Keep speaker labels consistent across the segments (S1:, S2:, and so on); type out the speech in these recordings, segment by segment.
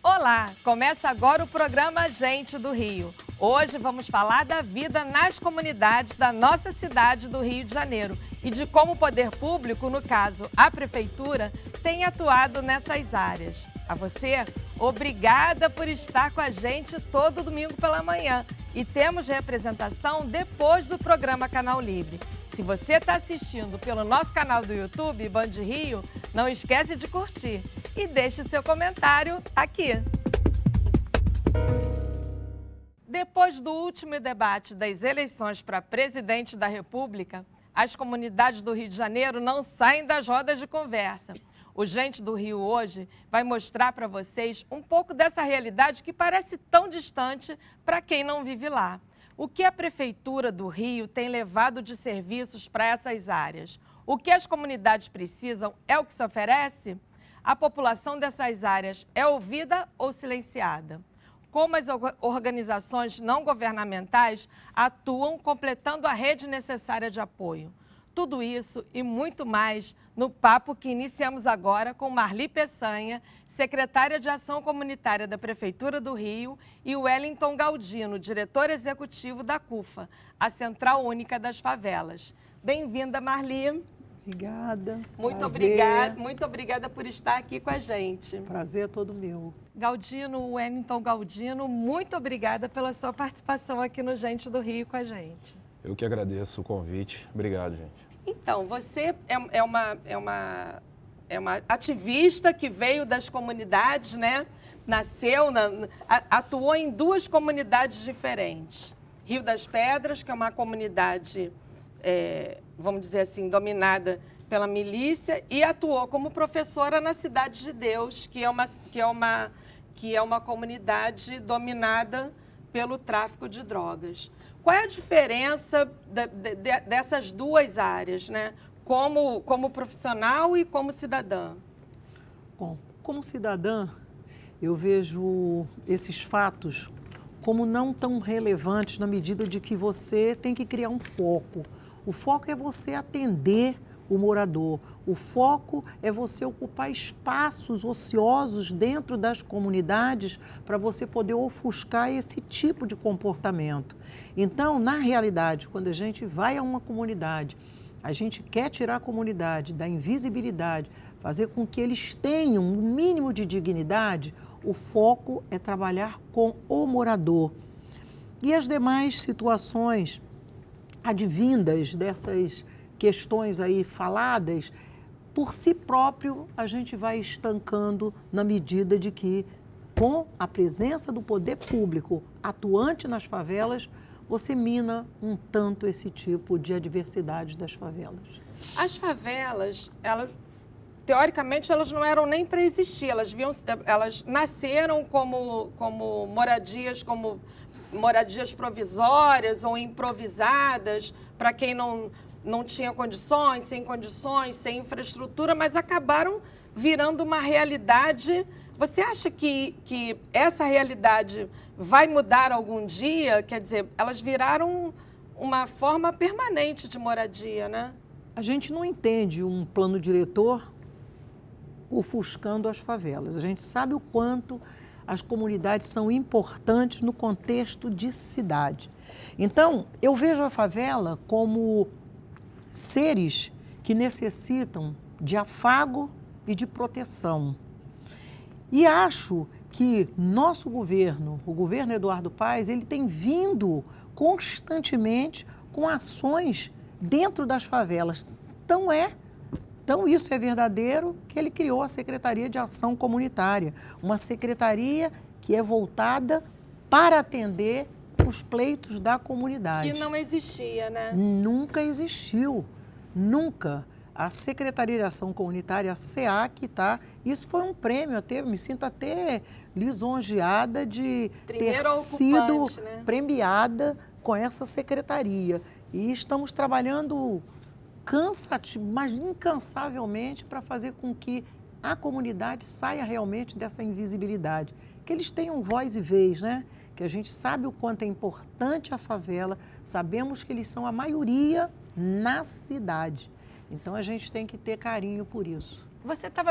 S1: Olá, começa agora o programa Gente do Rio. Hoje vamos falar da vida nas comunidades da nossa cidade do Rio de Janeiro e de como o poder público, no caso a prefeitura, tem atuado nessas áreas. A você, obrigada por estar com a gente todo domingo pela manhã e temos representação depois do programa Canal Livre. Se você está assistindo pelo nosso canal do YouTube, Band Rio, não esquece de curtir e deixe seu comentário aqui. Depois do último debate das eleições para presidente da República, as comunidades do Rio de Janeiro não saem das rodas de conversa. O Gente do Rio hoje vai mostrar para vocês um pouco dessa realidade que parece tão distante para quem não vive lá. O que a Prefeitura do Rio tem levado de serviços para essas áreas? O que as comunidades precisam é o que se oferece? A população dessas áreas é ouvida ou silenciada? Como as organizações não governamentais atuam completando a rede necessária de apoio? Tudo isso e muito mais no papo que iniciamos agora com Marli Peçanha, secretária de Ação Comunitária da Prefeitura do Rio, e Wellington Galdino, diretor executivo da CUFA, a Central Única das Favelas. Bem-vinda, Marli.
S2: Obrigada.
S1: Muito obrigada por estar aqui com a gente.
S2: Prazer é todo meu.
S1: Galdino, Wellington Galdino, muito obrigada pela sua participação aqui no Gente do Rio com a gente.
S3: Eu que agradeço o convite. Obrigado, gente.
S1: Então, você é uma ativista que veio das comunidades, né? Atuou em duas comunidades diferentes. Rio das Pedras, que é uma comunidade, vamos dizer assim, dominada pela milícia, e atuou como professora na Cidade de Deus, que é uma comunidade dominada pelo tráfico de drogas. Qual é a diferença dessas duas áreas, né? Como profissional e como cidadã?
S2: Bom, como cidadã, eu vejo esses fatos como não tão relevantes na medida de que você tem que criar um foco. O foco é você atender o morador. O foco é você ocupar espaços ociosos dentro das comunidades para você poder ofuscar esse tipo de comportamento. Então, na realidade, quando a gente vai a uma comunidade, a gente quer tirar a comunidade da invisibilidade, fazer com que eles tenham um mínimo de dignidade, o foco é trabalhar com o morador. E as demais situações advindas dessas questões aí faladas, por si próprio a gente vai estancando na medida de que, com a presença do poder público atuante nas favelas, você mina um tanto esse tipo de adversidade das favelas.
S1: As favelas, teoricamente, elas não eram nem para existir, elas nasceram como moradias provisórias ou improvisadas para quem não tinha condições, sem infraestrutura, mas acabaram virando uma realidade. Você acha que essa realidade vai mudar algum dia? Quer dizer, elas viraram uma forma permanente de moradia, né?
S2: A gente não entende um plano diretor ofuscando as favelas. A gente sabe o quanto as comunidades são importantes no contexto de cidade. Então, eu vejo a favela como seres que necessitam de afago e de proteção. E acho que nosso governo, o governo Eduardo Paes, ele tem vindo constantemente com ações dentro das favelas. Então isso é verdadeiro que ele criou a Secretaria de Ação Comunitária, uma secretaria que é voltada para atender os pleitos da comunidade.
S1: Que não existia, né?
S2: Nunca existiu, nunca. A Secretaria de Ação Comunitária, a SEAC, isso foi um prêmio, me sinto até lisonjeada de ter sido premiada com essa secretaria. E estamos trabalhando mas incansavelmente para fazer com que a comunidade saia realmente dessa invisibilidade, que eles tenham voz e vez, né? que a gente sabe o quanto é importante a favela, sabemos que eles são a maioria na cidade. Então, a gente tem que ter carinho por isso.
S1: Você estava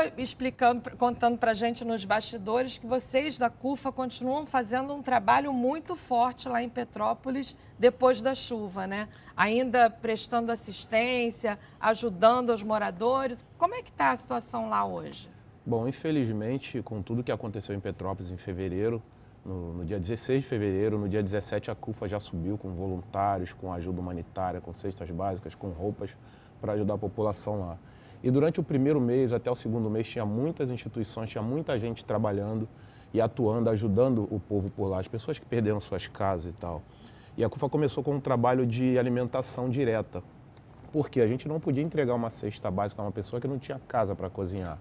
S1: contando para a gente nos bastidores que vocês da CUFA continuam fazendo um trabalho muito forte lá em Petrópolis depois da chuva, né? Ainda prestando assistência, ajudando os moradores. Como é que está a situação lá hoje?
S3: Bom, infelizmente, com tudo que aconteceu em Petrópolis em fevereiro, no dia 16 de fevereiro, no dia 17, a CUFA já subiu com voluntários, com ajuda humanitária, com cestas básicas, com roupas para ajudar a população lá. E durante o primeiro mês até o segundo mês tinha muitas instituições, tinha muita gente trabalhando e atuando, ajudando o povo por lá, as pessoas que perderam suas casas e tal. E a CUFA começou com um trabalho de alimentação direta, porque a gente não podia entregar uma cesta básica a uma pessoa que não tinha casa para cozinhar.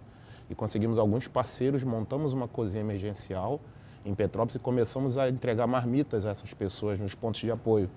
S3: E conseguimos alguns parceiros, montamos uma cozinha emergencial em Petrópolis e começamos a entregar marmitas a essas pessoas nos pontos de apoio,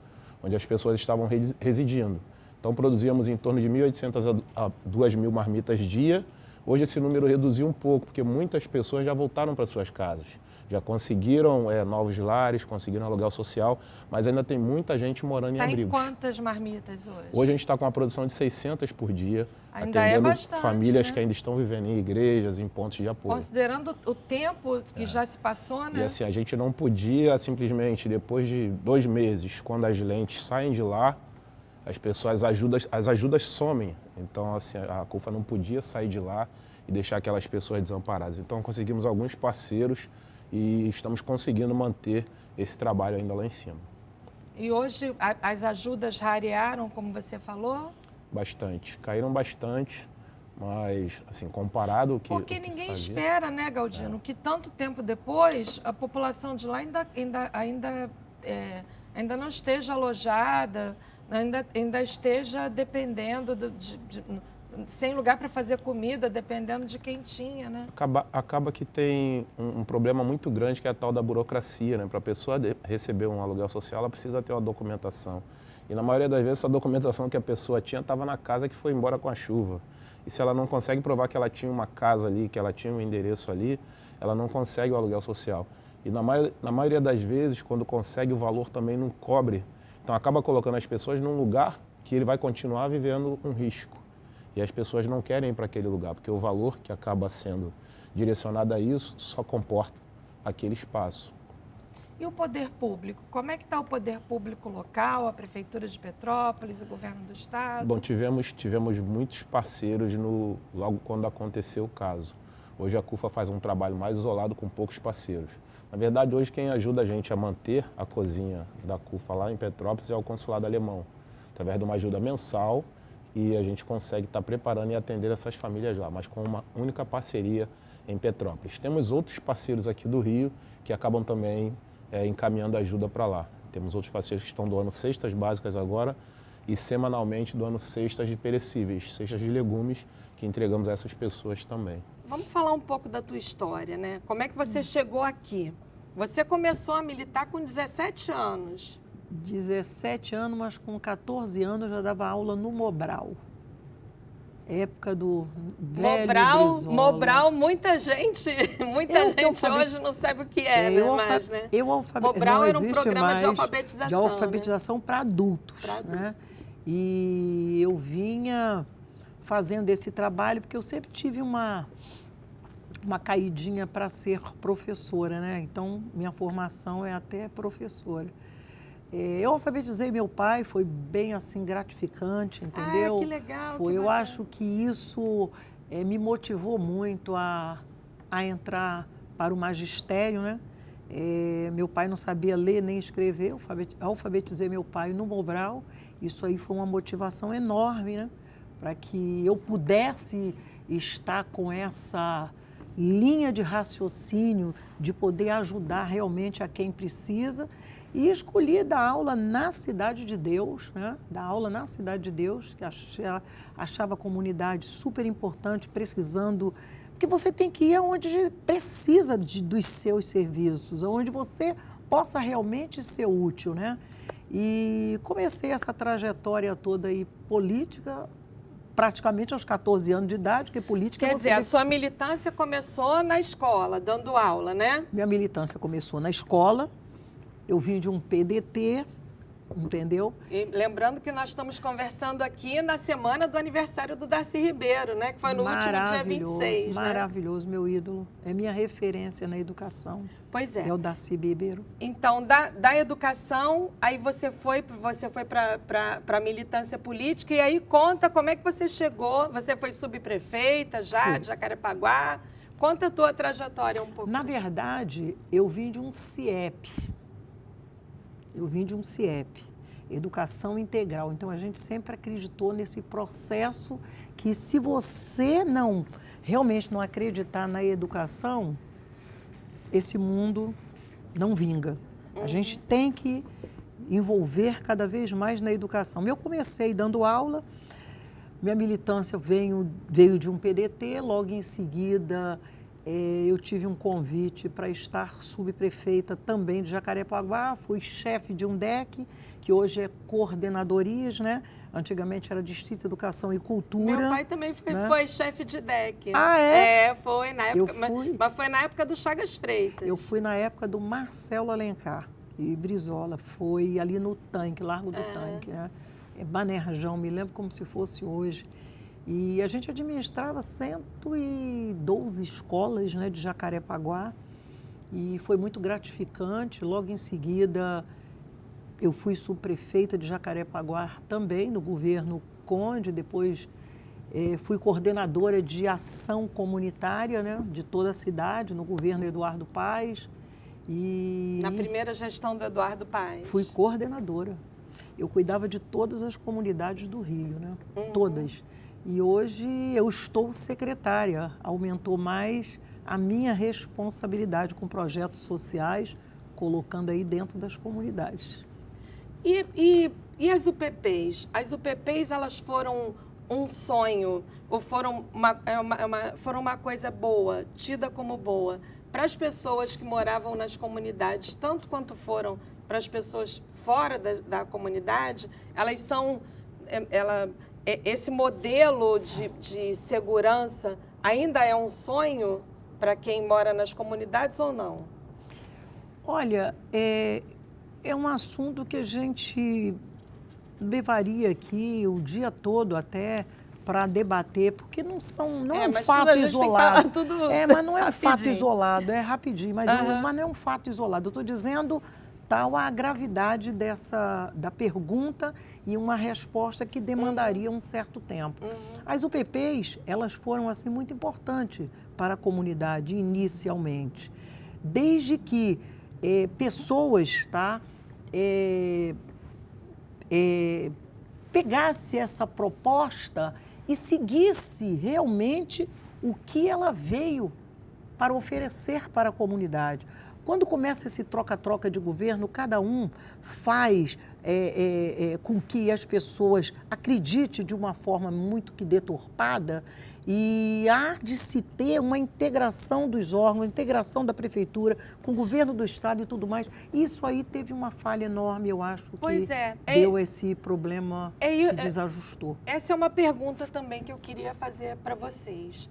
S3: onde as pessoas estavam residindo. Então, produzíamos em torno de 1.800 a 2.000 marmitas dia. Hoje, esse número reduziu um pouco, porque muitas pessoas já voltaram para suas casas. Já conseguiram novos lares, conseguiram aluguel social, mas ainda tem muita gente morando em abrigos.
S1: Tem quantas marmitas hoje?
S3: Hoje, a gente está com uma produção de 600 por dia,
S1: ainda
S3: atendendo
S1: é bastante,
S3: famílias,
S1: né?
S3: Que ainda estão vivendo em igrejas, em pontos de apoio.
S1: Considerando o tempo que já se passou, né?
S3: E assim, a gente não podia simplesmente, depois de 2 meses, quando as lentes saem de lá, as ajudas somem. Então, assim, a CUFA não podia sair de lá e deixar aquelas pessoas desamparadas. Então, conseguimos alguns parceiros e estamos conseguindo manter esse trabalho ainda lá em cima.
S1: E hoje as ajudas rarearam, como você falou?
S3: Bastante. Caíram bastante, mas, assim, comparado ao que...
S1: Porque ninguém espera, né, Galdino, que tanto tempo depois a população de lá ainda não esteja alojada, ainda esteja dependendo, sem lugar para fazer comida, dependendo de quem tinha, né?
S3: Acaba que tem um problema muito grande, que é a tal da burocracia, né? Para a pessoa receber um aluguel social, ela precisa ter uma documentação. E na maioria das vezes, essa documentação que a pessoa tinha estava na casa que foi embora com a chuva. E se ela não consegue provar que ela tinha uma casa ali, que ela tinha um endereço ali, ela não consegue o aluguel social. E na maioria das vezes, quando consegue, o valor também não cobre. Então, acaba colocando as pessoas num lugar que ele vai continuar vivendo um risco. E as pessoas não querem ir para aquele lugar, porque o valor que acaba sendo direcionado a isso só comporta aquele espaço.
S1: E o poder público? Como é que está o poder público local, a Prefeitura de Petrópolis, o Governo do Estado?
S3: Bom, tivemos muitos parceiros logo quando aconteceu o caso. Hoje a CUFA faz um trabalho mais isolado com poucos parceiros. Na verdade, hoje quem ajuda a gente a manter a cozinha da CUFA lá em Petrópolis é o Consulado Alemão, através de uma ajuda mensal, e a gente consegue estar preparando e atender essas famílias lá, mas com uma única parceria em Petrópolis. Temos outros parceiros aqui do Rio que acabam também encaminhando ajuda para lá. Temos outros parceiros que estão doando cestas básicas agora e semanalmente doando cestas de perecíveis, cestas de legumes que entregamos a essas pessoas também.
S1: Vamos falar um pouco da tua história, né? Como é que você chegou aqui? Você começou a militar com 17 anos.
S2: 17 anos, mas com 14 anos eu já dava aula no Mobral. Época do velho Brizola.
S1: Mobral, muita gente hoje não sabe o que é, né? Mobral era um programa de alfabetização.
S2: De alfabetização, né? Para adultos. Né? E eu vinha fazendo esse trabalho, porque eu sempre tive uma caidinha para ser professora, né? Então, minha formação é até professora. Eu alfabetizei meu pai, foi bem assim gratificante, entendeu?
S1: Ah, que legal.
S2: Eu acho que isso me motivou muito a entrar para o magistério, né? Meu pai não sabia ler nem escrever, alfabetizei meu pai no Mobral. Isso aí foi uma motivação enorme, né? Para que eu pudesse estar com essa linha de raciocínio, de poder ajudar realmente a quem precisa. E escolhi dar aula na Cidade de Deus, né? Dar aula na Cidade de Deus, que achava a comunidade super importante, precisando. Porque você tem que ir aonde precisa dos seus serviços, aonde você possa realmente ser útil, né? E comecei essa trajetória toda aí política, praticamente aos 14 anos de idade, porque política...
S1: Quer dizer, a sua militância começou na escola, dando aula, né?
S2: Minha militância começou na escola. Eu vim de um PDT, entendeu?
S1: E lembrando que nós estamos conversando aqui na semana do aniversário do Darcy Ribeiro, né? Que foi no último dia 26, né?
S2: Maravilhoso, meu ídolo. É minha referência na educação.
S1: Pois é.
S2: É o Darcy Ribeiro.
S1: Então, da educação, aí você foi para a militância política, e aí conta como é que você chegou. Você foi subprefeita já, de Jacarepaguá. Conta a tua trajetória um pouco.
S2: Na verdade, eu vim de um CIEP. Educação Integral. Então, a gente sempre acreditou nesse processo que, se você realmente não acreditar na educação, esse mundo não vinga. A gente tem que envolver cada vez mais na educação. Eu comecei dando aula, minha militância veio de um PDT, logo em seguida eu tive um convite para estar subprefeita também de Jacarepaguá, fui chefe de um DEC, que hoje é coordenadorias, né? Antigamente era Distrito de Educação e Cultura.
S1: Meu pai também foi chefe de DEC.
S2: Ah, é?
S1: Foi na época, mas foi na época do Chagas Freitas.
S2: Eu fui na época do Marcelo Alencar e Brizola, foi ali no Tanque, Largo do Tanque, né? Banerjão, me lembro como se fosse hoje. E a gente administrava 112 escolas, né, de Jacarepaguá, e foi muito gratificante. Logo em seguida, eu fui subprefeita de Jacarepaguá também, no governo Conde, depois fui coordenadora de ação comunitária, né, de toda a cidade, no governo Eduardo Paes.
S1: Na primeira gestão do Eduardo Paes.
S2: Fui coordenadora. Eu cuidava de todas as comunidades do Rio, né, todas. E hoje eu estou secretária, aumentou mais a minha responsabilidade com projetos sociais, colocando aí dentro das comunidades.
S1: E as UPPs? As UPPs, elas foram um sonho, ou foram uma coisa boa, tida como boa, para as pessoas que moravam nas comunidades, tanto quanto foram para as pessoas fora da comunidade, elas são... Esse modelo de segurança ainda é um sonho para quem mora nas comunidades ou não?
S2: Olha, é um assunto que a gente levaria aqui o dia todo até para debater, porque não é um fato isolado. Mas não é um fato isolado, é rapidinho, mas não é um fato isolado. Eu estou dizendo tal a gravidade da pergunta e uma resposta que demandaria um certo tempo. As UPPs, elas foram assim muito importantes para a comunidade inicialmente, desde que pessoas pegasse essa proposta e seguisse realmente o que ela veio para oferecer para a comunidade. Quando começa esse troca-troca de governo, cada um faz com que as pessoas acreditem de uma forma muito que deturpada, e há de se ter uma integração dos órgãos, uma integração da prefeitura com o governo do estado e tudo mais. Isso aí teve uma falha enorme, eu acho, que deu esse problema que desajustou.
S1: Essa é uma pergunta também que eu queria fazer para vocês.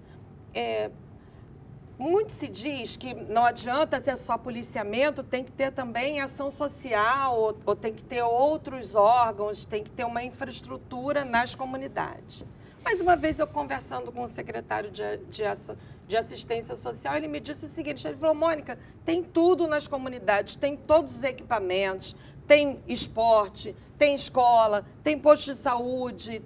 S1: Muito se diz que não adianta ter só policiamento, tem que ter também ação social, ou tem que ter outros órgãos, tem que ter uma infraestrutura nas comunidades. Mais uma vez, eu conversando com o secretário de assistência social, ele me disse o seguinte, ele falou, Mônica, tem tudo nas comunidades, tem todos os equipamentos, tem esporte, tem escola, tem posto de saúde,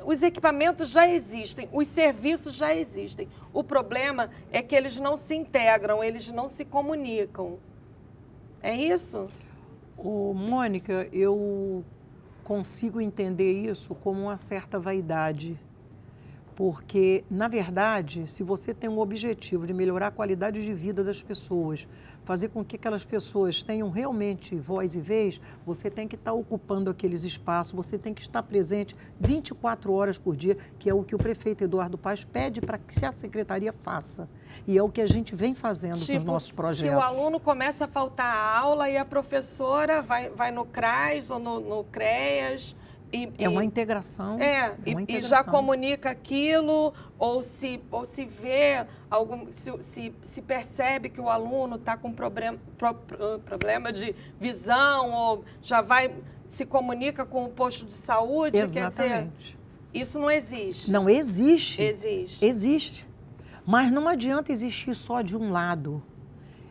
S1: os equipamentos já existem, os serviços já existem. O problema é que eles não se integram, eles não se comunicam. É isso?
S2: Mônica, eu consigo entender isso como uma certa vaidade. Porque, na verdade, se você tem um objetivo de melhorar a qualidade de vida das pessoas, fazer com que aquelas pessoas tenham realmente voz e vez, você tem que estar ocupando aqueles espaços, você tem que estar presente 24 horas por dia, que é o que o prefeito Eduardo Paes pede para que a secretaria faça. E é o que a gente vem fazendo com os nossos projetos.
S1: Se o aluno começa a faltar a aula e a professora vai no CRAS ou no CREAS
S2: É uma integração.
S1: E já comunica aquilo, ou se vê se percebe que o aluno está com problema de visão, ou já vai, se comunica com o posto de saúde.
S2: Exatamente.
S1: Quer dizer, isso não existe.
S2: Não existe.
S1: Existe.
S2: Existe. Mas não adianta existir só de um lado.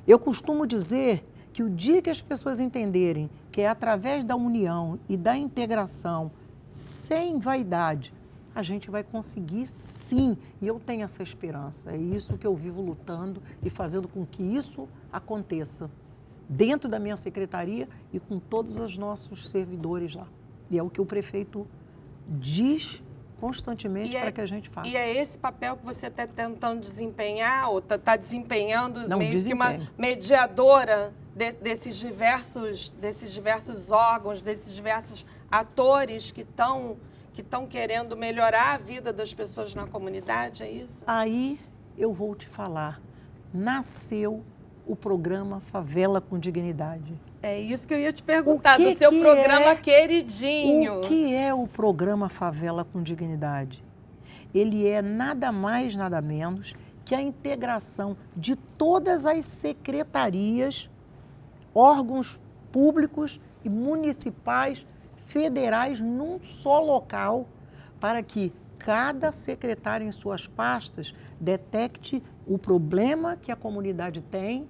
S2: Eu costumo dizer que o dia que as pessoas entenderem que é através da união e da integração, sem vaidade, a gente vai conseguir sim. E eu tenho essa esperança. É isso que eu vivo lutando e fazendo com que isso aconteça dentro da minha secretaria e com todos os nossos servidores lá. E é o que o prefeito diz constantemente para que a gente faça.
S1: E é esse papel que você está tentando desempenhar, ou está desempenhando,
S2: não,
S1: meio que uma mediadora desses diversos órgãos, desses diversos atores que estão querendo melhorar a vida das pessoas na comunidade, é isso?
S2: Aí eu vou te falar, nasceu o programa Favela com Dignidade.
S1: É isso que eu ia te perguntar, do seu programa queridinho.
S2: O que é o programa Favela com Dignidade? Ele é nada mais, nada menos que a integração de todas as secretarias, órgãos públicos e municipais, federais, num só local, para que cada secretário em suas pastas detecte o problema que a comunidade tem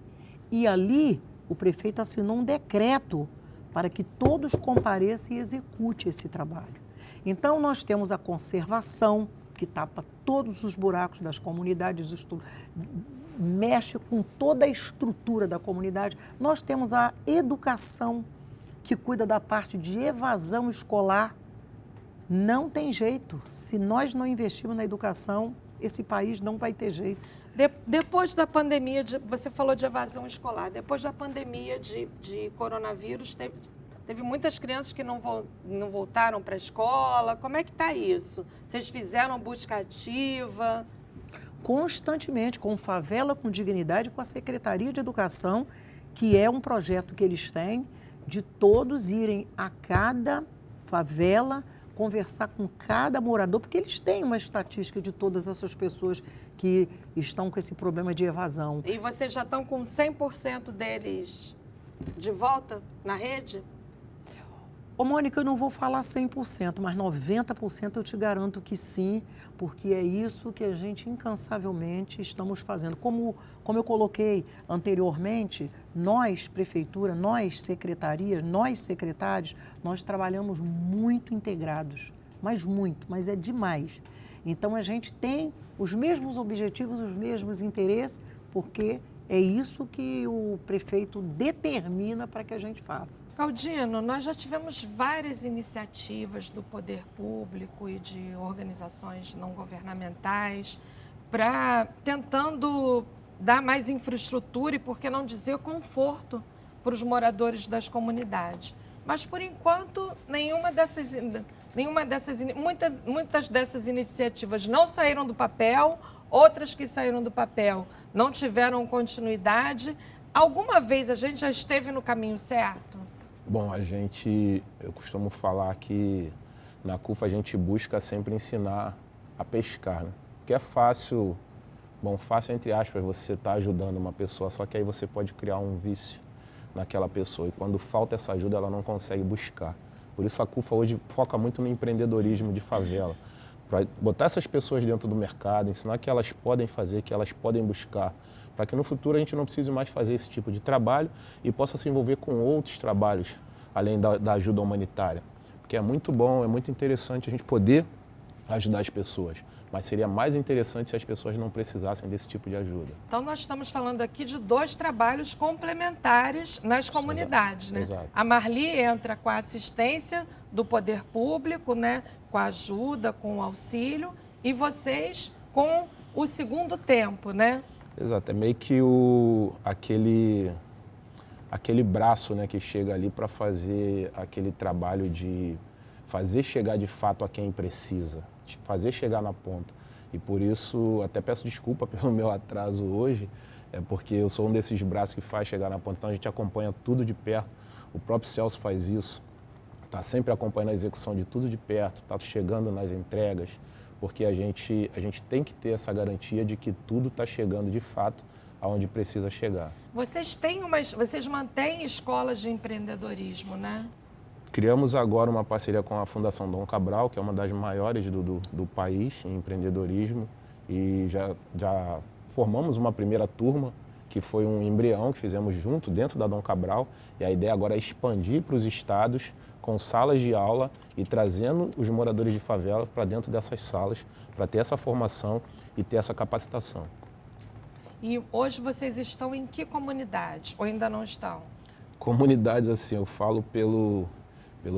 S2: e ali o prefeito assinou um decreto para que todos compareçam e executem esse trabalho. Então, nós temos a conservação, que tapa todos os buracos das comunidades, mexe com toda a estrutura da comunidade. Nós temos a educação, que cuida da parte de evasão escolar. Não tem jeito. Se nós não investirmos na educação, esse país não vai ter jeito.
S1: Depois da pandemia, você falou de evasão escolar, depois da pandemia de coronavírus, teve muitas crianças que não voltaram para a escola. Como é que está isso? Vocês fizeram busca ativa?
S2: Constantemente, com Favela com Dignidade, com a Secretaria de Educação, que é um projeto que eles têm, de todos irem a cada favela, conversar com cada morador, porque eles têm uma estatística de todas essas pessoas que estão com esse problema de evasão.
S1: E vocês já estão com 100% deles de volta na rede?
S2: Ô, Mônica, eu não vou falar 100%, mas 90% eu te garanto que sim, porque é isso que a gente incansavelmente estamos fazendo. Como eu coloquei anteriormente, nós, prefeitura, nós, secretarias, nós, secretários, nós trabalhamos muito integrados, mas é demais. Então, a gente tem os mesmos objetivos, os mesmos interesses, porque é isso que o prefeito determina para que a gente faça.
S1: Claudino, nós já tivemos várias iniciativas do poder público e de organizações não governamentais tentando dar mais infraestrutura e, por que não dizer, conforto para os moradores das comunidades. Mas, por enquanto, muitas dessas iniciativas não saíram do papel, outras que saíram do papel não tiveram continuidade. Alguma vez a gente já esteve no caminho certo?
S3: Bom, eu costumo falar que na CUFA a gente busca sempre ensinar a pescar, né? Porque é fácil, fácil entre aspas, você está ajudando uma pessoa, só que aí você pode criar um vício naquela pessoa. E quando falta essa ajuda, ela não consegue buscar. Por isso a CUFA hoje foca muito no empreendedorismo de favela, para botar essas pessoas dentro do mercado, ensinar que elas podem fazer, que elas podem buscar, para que no futuro a gente não precise mais fazer esse tipo de trabalho e possa se envolver com outros trabalhos, além da ajuda humanitária. Porque é muito bom, é muito interessante a gente poder ajudar as pessoas, mas seria mais interessante se as pessoas não precisassem desse tipo de ajuda.
S1: Então, nós estamos falando aqui de 2 trabalhos complementares nas comunidades, né?
S3: Exato.
S1: A Marli entra com a assistência do poder público, né? Com a ajuda, com o auxílio, e vocês com o segundo tempo, né?
S3: Exato, é meio que aquele braço, né, que chega ali para fazer aquele trabalho de fazer chegar de fato a quem precisa, de fazer chegar na ponta. E por isso, até peço desculpa pelo meu atraso hoje, porque eu sou um desses braços que faz chegar na ponta. Então a gente acompanha tudo de perto, o próprio Celso faz isso. está sempre acompanhando a execução de tudo de perto, está chegando nas entregas, porque a gente tem que ter essa garantia de que tudo está chegando de fato aonde precisa chegar.
S1: Vocês mantêm escolas de empreendedorismo, né?
S3: Criamos agora uma parceria com a Fundação Dom Cabral, que é uma das maiores do país em empreendedorismo, e já formamos uma primeira turma, que foi um embrião que fizemos junto dentro da Dom Cabral, e a ideia agora é expandir para os estados com salas de aula e trazendo os moradores de favela para dentro dessas salas, para ter essa formação e ter essa capacitação.
S1: E hoje vocês estão em que comunidade? Ou ainda não estão?
S3: Comunidades, assim, eu falo pelo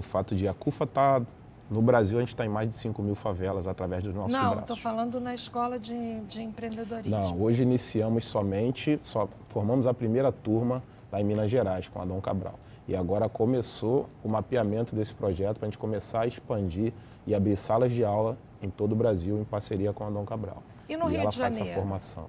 S3: fato de a CUFA estar no Brasil, a gente está em mais de 5.000 favelas através dos nossos braços.
S1: Não, estou falando na escola de empreendedorismo.
S3: Não, hoje iniciamos só formamos a primeira turma lá em Minas Gerais, com a Dom Cabral. E agora começou o mapeamento desse projeto para a gente começar a expandir e abrir salas de aula em todo o Brasil, em parceria com a Dom Cabral.
S1: E no Rio de Janeiro?
S3: Ela faz essa formação.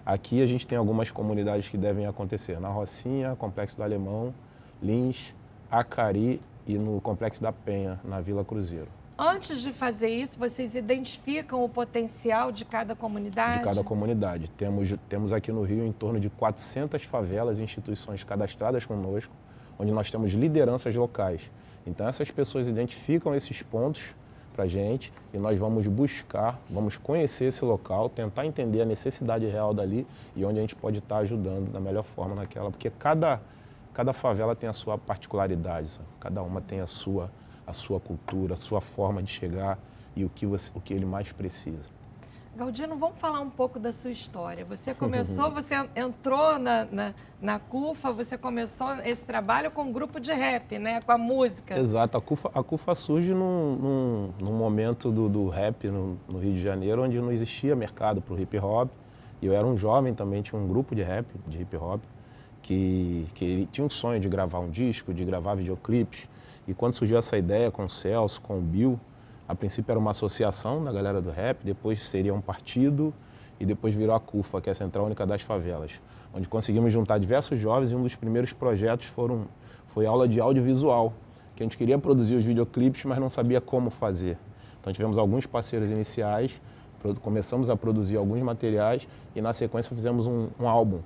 S3: Aqui a gente tem algumas comunidades que devem acontecer. Na Rocinha, Complexo do Alemão, Lins, Acari e no Complexo da Penha, na Vila Cruzeiro.
S1: Antes de fazer isso, vocês identificam o potencial de cada comunidade?
S3: De cada comunidade. Temos aqui no Rio em torno de 400 favelas e instituições cadastradas conosco, onde nós temos lideranças locais. Então essas pessoas identificam esses pontos para a gente e nós vamos buscar, vamos conhecer esse local, tentar entender a necessidade real dali e onde a gente pode estar ajudando da melhor forma naquela, porque cada favela tem a sua particularidade, sabe? Cada uma tem a sua cultura, a sua forma de chegar e o que ele mais precisa.
S1: Galdino, vamos falar um pouco da sua história. Você começou, você entrou na CUFA, você começou esse trabalho com um grupo de rap, né? Com a música.
S3: Exato, a CUFA surge num momento do rap no Rio de Janeiro, onde não existia mercado para o hip hop. E eu era um jovem também, tinha um grupo de rap, de hip hop, que tinha um sonho de gravar um disco, de gravar videoclipes. E quando surgiu essa ideia com o Celso, com o Bill, a princípio era uma associação da galera do rap, depois seria um partido e depois virou a CUFA, que é a Central Única das Favelas, onde conseguimos juntar diversos jovens e um dos primeiros projetos foi aula de audiovisual, que a gente queria produzir os videoclipes, mas não sabia como fazer. Então tivemos alguns parceiros iniciais, começamos a produzir alguns materiais e na sequência fizemos um álbum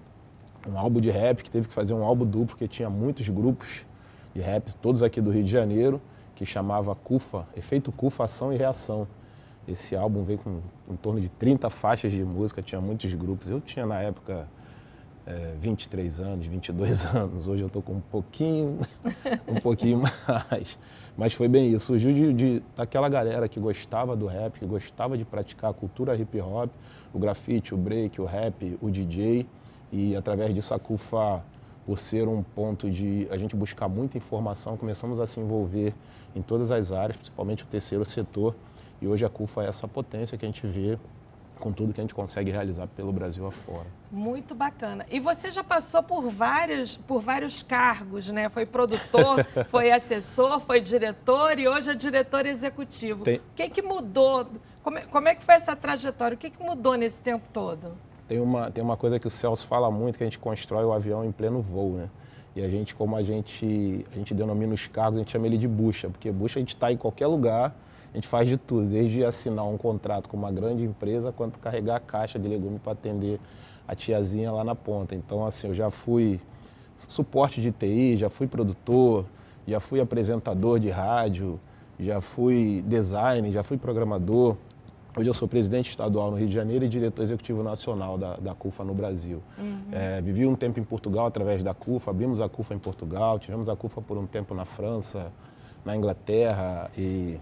S3: de rap, que teve que fazer um álbum duplo, porque tinha muitos grupos de rap, todos aqui do Rio de Janeiro, que chamava CUFA, Efeito CUFA, Ação e Reação. Esse álbum veio com em torno de 30 faixas de música, tinha muitos grupos. Eu tinha na época 23 anos, 22 anos, hoje eu estou com um pouquinho mais. Mas foi bem isso, surgiu daquela galera que gostava do rap, que gostava de praticar a cultura hip hop, o grafite, o break, o rap, o DJ. E através disso a CUFA, por ser um ponto de a gente buscar muita informação, começamos a se envolver em todas as áreas, principalmente o terceiro setor. E hoje a CUFA é essa potência que a gente vê com tudo que a gente consegue realizar pelo Brasil afora.
S1: Muito bacana. E você já passou por vários cargos, né? Foi produtor, foi assessor, foi diretor e hoje é diretor executivo. O que mudou? Como é que foi essa trajetória? O que mudou nesse tempo todo?
S3: Tem uma coisa que o Celso fala muito, que a gente constrói o avião em pleno voo, né? E a gente, como a gente denomina os cargos, a gente chama ele de bucha, porque bucha a gente está em qualquer lugar, a gente faz de tudo, desde assinar um contrato com uma grande empresa, quanto carregar a caixa de legume para atender a tiazinha lá na ponta. Então, assim, eu já fui suporte de TI, já fui produtor, já fui apresentador de rádio, já fui designer, já fui programador. Hoje eu sou presidente estadual no Rio de Janeiro e diretor executivo nacional da CUFA no Brasil. Vivi um tempo em Portugal através da CUFA, abrimos a CUFA em Portugal, tivemos a CUFA por um tempo na França, na Inglaterra e...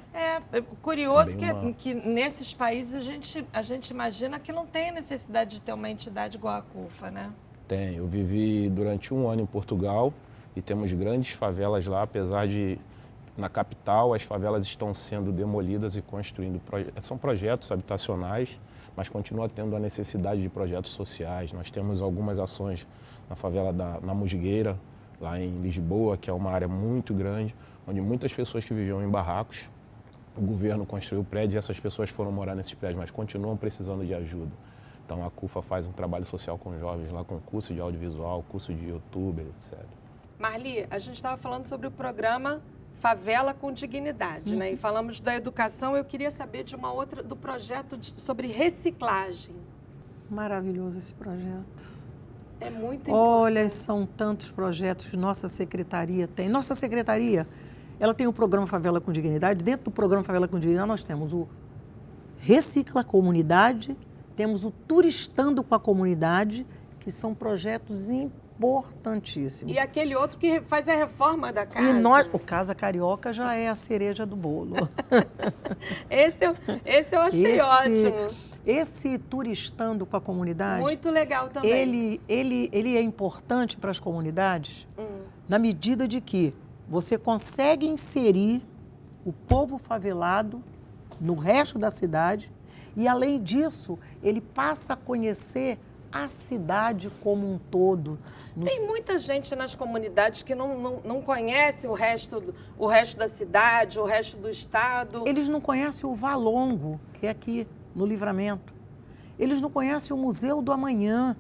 S1: É curioso que nesses países a gente imagina que não tem necessidade de ter uma entidade igual a CUFA, né? Tem.
S3: Eu vivi durante um ano em Portugal e temos grandes favelas lá, apesar de... Na capital, as favelas estão sendo demolidas e construindo... São projetos habitacionais, mas continua tendo a necessidade de projetos sociais. Nós temos algumas ações na favela na Musgueira, lá em Lisboa, que é uma área muito grande, onde muitas pessoas que viviam em barracos, o governo construiu prédios e essas pessoas foram morar nesses prédios, mas continuam precisando de ajuda. Então a CUFA faz um trabalho social com jovens lá, com curso de audiovisual, curso de youtuber, etc.
S1: Marli, a gente estava falando sobre o programa Favela com Dignidade, né? E falamos da educação, eu queria saber de uma outra, do projeto sobre reciclagem.
S2: Maravilhoso esse projeto.
S1: É muito
S2: Olha,
S1: importante.
S2: são tantos projetos que nossa secretaria tem. Nossa secretaria, ela tem o programa Favela com Dignidade. Dentro do programa Favela com Dignidade, nós temos o Recicla a Comunidade, temos o Turistando com a Comunidade, que são projetos importantíssimos.
S1: E aquele outro que faz a reforma da casa.
S2: E nós, o Casa Carioca já é a cereja do bolo.
S1: Esse eu achei ótimo.
S2: Esse Turistando com a Comunidade,
S1: Muito legal também.
S2: ele é importante para as comunidades na medida de que você consegue inserir o povo favelado no resto da cidade e, além disso, ele passa a conhecer a cidade como um todo.
S1: Tem muita gente nas comunidades que não conhece o resto da cidade, o resto do estado.
S2: Eles não conhecem o Valongo, que é aqui no Livramento. Eles não conhecem o Museu do Amanhã,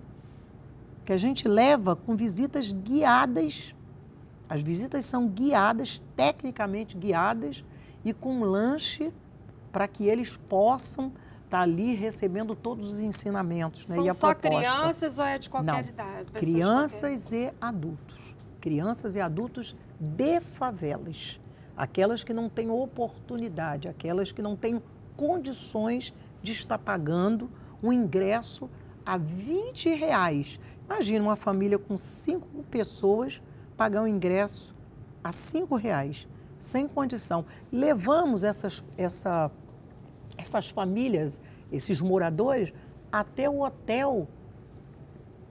S2: que a gente leva com visitas guiadas. As visitas são guiadas, tecnicamente guiadas, e com lanche para que eles possam estar ali recebendo todos os ensinamentos, né?
S1: São
S2: e a
S1: só
S2: proposta.
S1: Crianças ou é de qualquer
S2: Não,
S1: idade? Pessoas
S2: crianças e adultos. Crianças e adultos de favelas. Aquelas que não têm oportunidade, aquelas que não têm condições de estar pagando um ingresso a R$20. Imagina uma família com 5 pessoas pagar um ingresso a R$5, sem condição. Levamos essas famílias, esses moradores, até o hotel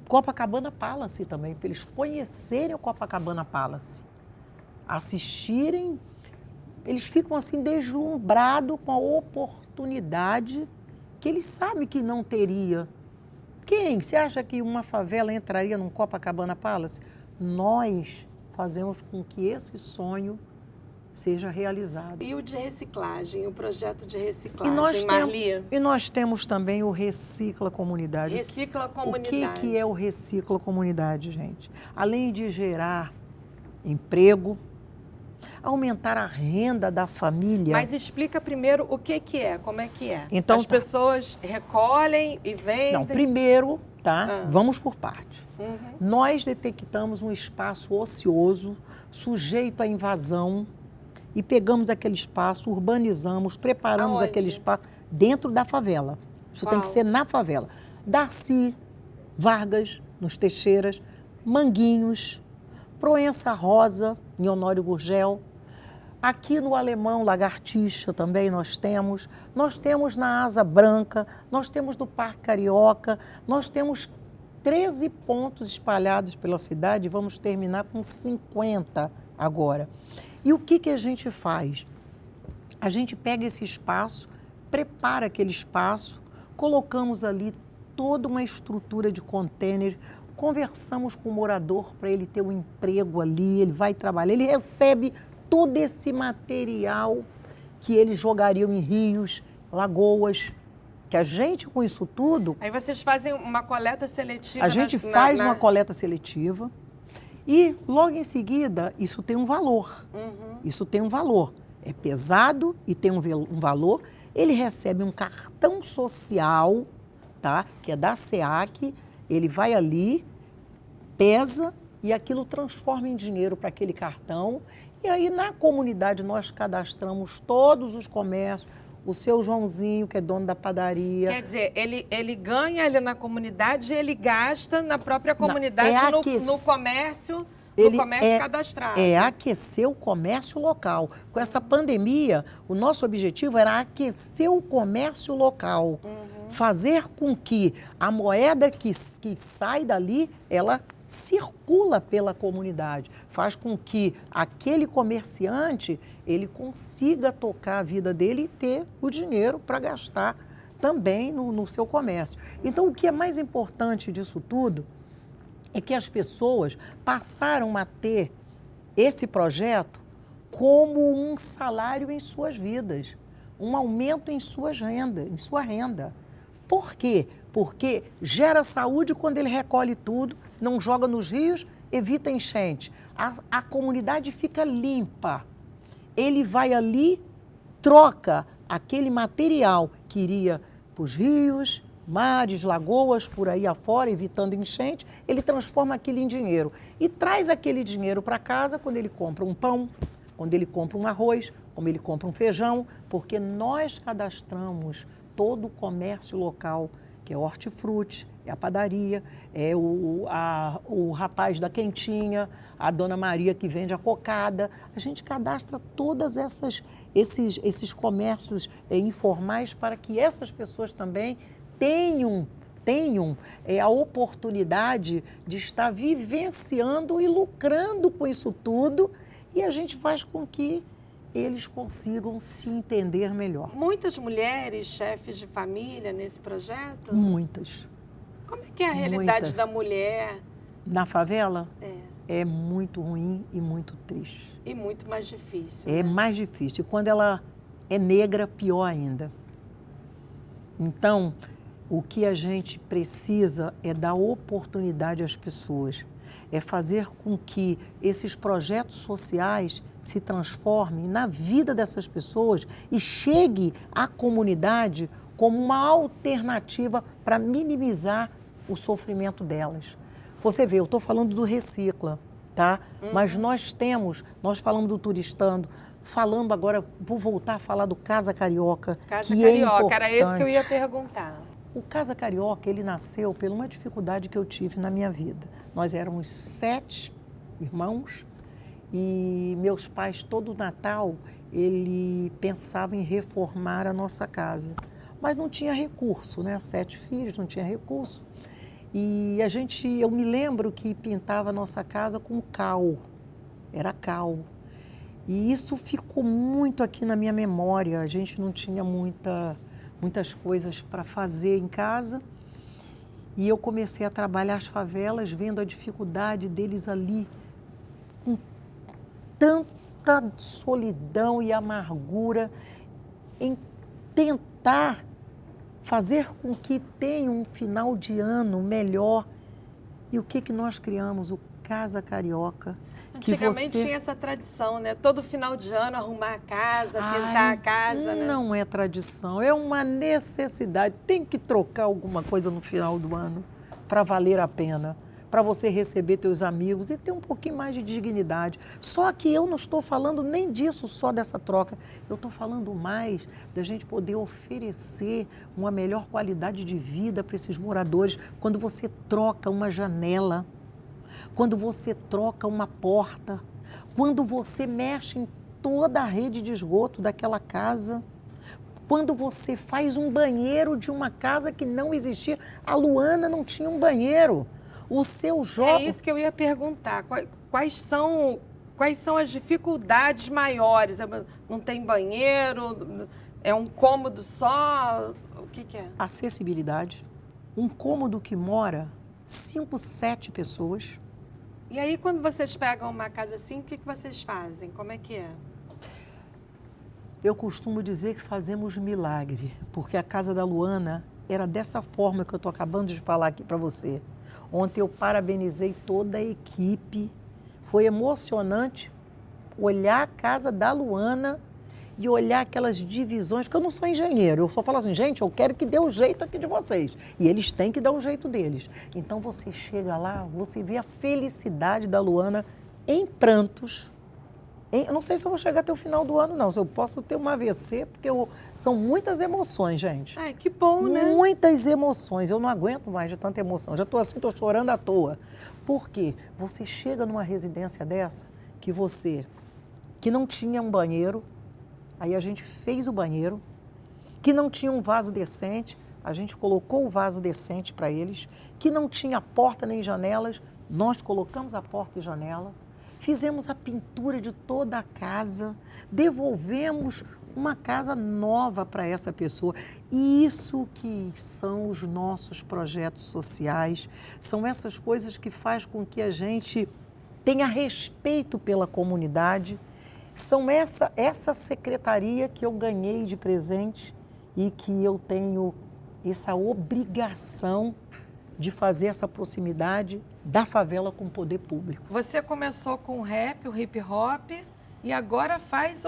S2: Copacabana Palace também, para eles conhecerem o Copacabana Palace, assistirem. Eles ficam assim deslumbrados com a oportunidade que eles sabem que não teria. Quem? Você acha que uma favela entraria num Copacabana Palace? Nós fazemos com que esse sonho seja realizado.
S1: E o de reciclagem, o projeto de reciclagem, Marli?
S2: E nós temos também o Recicla Comunidade.
S1: Recicla a Comunidade.
S2: O que é o Recicla Comunidade, gente? Além de gerar emprego, aumentar a renda da família.
S1: Mas explica primeiro o que é, como é que é.
S2: Então,
S1: as pessoas recolhem e vendem?
S2: Não, primeiro, tá? Vamos por parte. Nós detectamos um espaço ocioso, sujeito à invasão, e pegamos aquele espaço, urbanizamos, preparamos
S1: Aonde?
S2: aquele espaço dentro da favela. Isso tem que ser na favela. Darcy, Vargas, nos Teixeiras, Manguinhos, Proença Rosa, em Honório Gurgel. Aqui no Alemão, Lagartixa também nós temos na Asa Branca, nós temos no Parque Carioca, nós temos 13 pontos espalhados pela cidade, vamos terminar com 50 agora. E o que a gente faz? A gente pega esse espaço, prepara aquele espaço, colocamos ali toda uma estrutura de container, conversamos com o morador para ele ter um emprego ali, ele vai trabalhar, ele recebe todo esse material que eles jogariam em rios, lagoas, que a gente com isso tudo...
S1: Aí vocês fazem uma coleta seletiva?
S2: A gente faz uma coleta seletiva e logo em seguida isso tem um valor. Isso tem um valor. É pesado e tem um valor. Ele recebe um cartão social, tá? Que é da SEAC, ele vai ali, pesa e aquilo transforma em dinheiro para aquele cartão. E aí, na comunidade, nós cadastramos todos os comércios, o seu Joãozinho, que é dono da padaria.
S1: Quer dizer, ele ganha ali na comunidade e ele gasta na própria comunidade, no comércio, cadastrado.
S2: É aquecer o comércio local. Com essa pandemia, o nosso objetivo era aquecer o comércio local. Fazer com que a moeda que sai dali, ela circula pela comunidade, faz com que aquele comerciante ele consiga tocar a vida dele e ter o dinheiro para gastar também no seu comércio. Então, o que é mais importante disso tudo é que as pessoas passaram a ter esse projeto como um salário em suas vidas, um aumento em sua renda. Por quê? Porque gera saúde quando ele recolhe tudo, não joga nos rios, evita enchente. A comunidade fica limpa. ele vai ali, troca aquele material que iria para os rios, mares, lagoas, por aí afora, evitando enchente, ele transforma aquilo em dinheiro. E traz aquele dinheiro para casa quando ele compra um pão, quando ele compra um arroz, quando ele compra um feijão, porque nós cadastramos todo o comércio local, que é hortifruti, é a padaria, é o rapaz da quentinha, a dona Maria que vende a cocada. A gente cadastra todas esses comércios informais para que essas pessoas também tenham a oportunidade de estar vivenciando e lucrando com isso tudo, e a gente faz com que eles consigam se entender melhor.
S1: Muitas mulheres, chefes de família nesse projeto?
S2: Muitas.
S1: Como é que é a realidade
S2: Muitas.
S1: da mulher?
S2: Na favela?
S1: É.
S2: É muito ruim e muito triste.
S1: E muito mais difícil.
S2: É
S1: né?
S2: mais difícil. E quando ela é negra, pior ainda. Então, o que a gente precisa é dar oportunidade às pessoas. É fazer com que esses projetos sociais se transformem na vida dessas pessoas e chegue à comunidade como uma alternativa para minimizar o sofrimento delas. Você vê, eu estou falando do Recicla, tá? Mas nós falamos do Turistando, falando agora, vou voltar a falar do Casa Carioca,
S1: Casa
S2: que
S1: Carioca,
S2: é
S1: era esse que eu ia perguntar.
S2: O Casa Carioca, ele nasceu por uma dificuldade que eu tive na minha vida. Nós éramos 7 irmãos e meus pais, todo Natal, ele pensava em reformar a nossa casa. Mas não tinha recurso, né? 7 filhos, não tinha recurso. E eu me lembro que pintava a nossa casa com cal, era cal. E isso ficou muito aqui na minha memória, a gente não tinha muitas coisas para fazer em casa. E eu comecei a trabalhar as favelas, vendo a dificuldade deles ali, com tanta solidão e amargura, em tentar fazer com que tenha um final de ano melhor. E o que nós criamos? O Casa Carioca.
S1: Antigamente tinha essa tradição, né? Todo final de ano arrumar a casa, pintar a casa, né?
S2: Não é tradição, é uma necessidade. Tem que trocar alguma coisa no final do ano para valer a pena, para você receber teus amigos e ter um pouquinho mais de dignidade. Só que eu não estou falando nem disso, só dessa troca. Eu estou falando mais da gente poder oferecer uma melhor qualidade de vida para esses moradores. Quando você troca uma janela, quando você troca uma porta, quando você mexe em toda a rede de esgoto daquela casa, quando você faz um banheiro de uma casa que não existia. A Luana não tinha um banheiro. O seu jovem...
S1: É isso que eu ia perguntar. Quais são as dificuldades maiores? Não tem banheiro? É um cômodo só? O que é?
S2: Acessibilidade. Um cômodo que mora 5, 7 pessoas.
S1: E aí, quando vocês pegam uma casa assim, o que vocês fazem? Como é que é?
S2: Eu costumo dizer que fazemos milagre, porque a casa da Luana era dessa forma que eu estou acabando de falar aqui para você. Ontem eu parabenizei toda a equipe. Foi emocionante olhar a casa da Luana e olhar aquelas divisões, porque eu não sou engenheiro, eu só falo assim, gente, eu quero que dê o jeito aqui de vocês. E eles têm que dar o jeito deles. Então você chega lá, você vê a felicidade da Luana em prantos. Eu não sei se eu vou chegar até o final do ano, não. Se eu posso ter uma AVC, porque são muitas emoções, gente.
S1: Ai, que bom, né?
S2: Muitas emoções. Eu não aguento mais de tanta emoção. Já estou assim, estou chorando à toa. Por quê? Você chega numa residência dessa, que não tinha um banheiro, aí a gente fez o banheiro, que não tinha um vaso decente, a gente colocou o vaso decente para eles, que não tinha porta nem janelas, nós colocamos a porta e janela, fizemos a pintura de toda a casa, devolvemos uma casa nova para essa pessoa. E isso que são os nossos projetos sociais, são essas coisas que faz com que a gente tenha respeito pela comunidade. São essa secretaria que eu ganhei de presente e que eu tenho essa obrigação de fazer essa proximidade da favela com o poder público.
S1: Você começou com o rap, o hip hop, e agora faz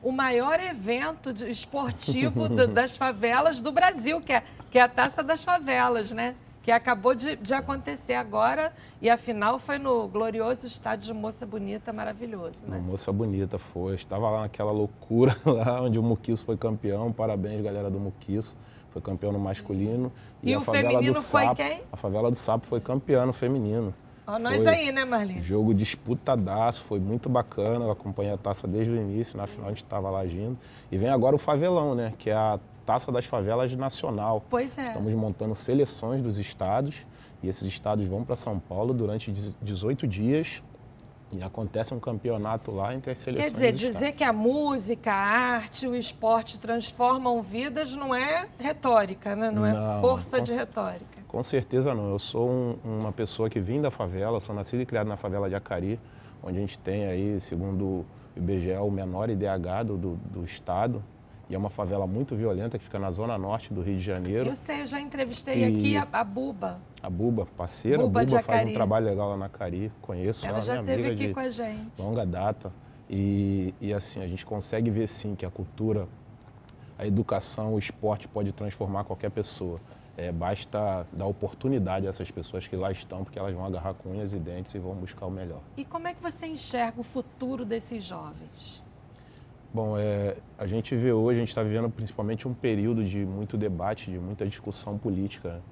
S1: o maior evento esportivo das favelas do Brasil, que é a Taça das Favelas, né? Que acabou de acontecer agora, e a final foi no glorioso estádio de Moça Bonita, maravilhoso, né?
S3: Moça Bonita foi, estava lá naquela loucura, lá onde o Muquiço foi campeão, parabéns galera do Muquiço, foi campeão no masculino.
S1: E o feminino foi quem?
S3: A Favela do Sapo foi campeã no feminino.
S1: Ó, nós aí, né, Marli?
S3: Jogo disputadaço, foi muito bacana, eu acompanhei a taça desde o início, na final a gente estava lá agindo. E vem agora o Favelão, né, que é a Taça das Favelas Nacional.
S1: Pois é.
S3: Estamos montando seleções dos estados e esses estados vão para São Paulo durante 18 dias e acontece um campeonato lá entre as seleções.
S1: Quer dizer que a música, a arte, o esporte transformam vidas não é retórica, né? Não é força de retórica.
S3: Com certeza não. Eu sou uma pessoa que vim da favela, sou nascido e criado na favela de Acari, onde a gente tem aí, segundo o IBGE, o menor IDH do estado. E é uma favela muito violenta que fica na zona norte do Rio de Janeiro.
S1: Eu sei, eu já entrevistei aqui a Buba.
S3: A Buba, parceira.
S1: Buba
S3: a Buba faz um trabalho legal lá na Acari. Conheço ela,
S1: já
S3: minha
S1: esteve
S3: amiga
S1: aqui com a gente.
S3: Longa data. E assim, a gente consegue ver sim que a cultura, a educação, o esporte pode transformar qualquer pessoa. Basta dar oportunidade a essas pessoas que lá estão, porque elas vão agarrar com unhas e dentes e vão buscar o melhor.
S1: E como é que você enxerga o futuro desses jovens?
S3: Bom, a gente vê hoje, a gente está vivendo principalmente um período de muito debate, de muita discussão política.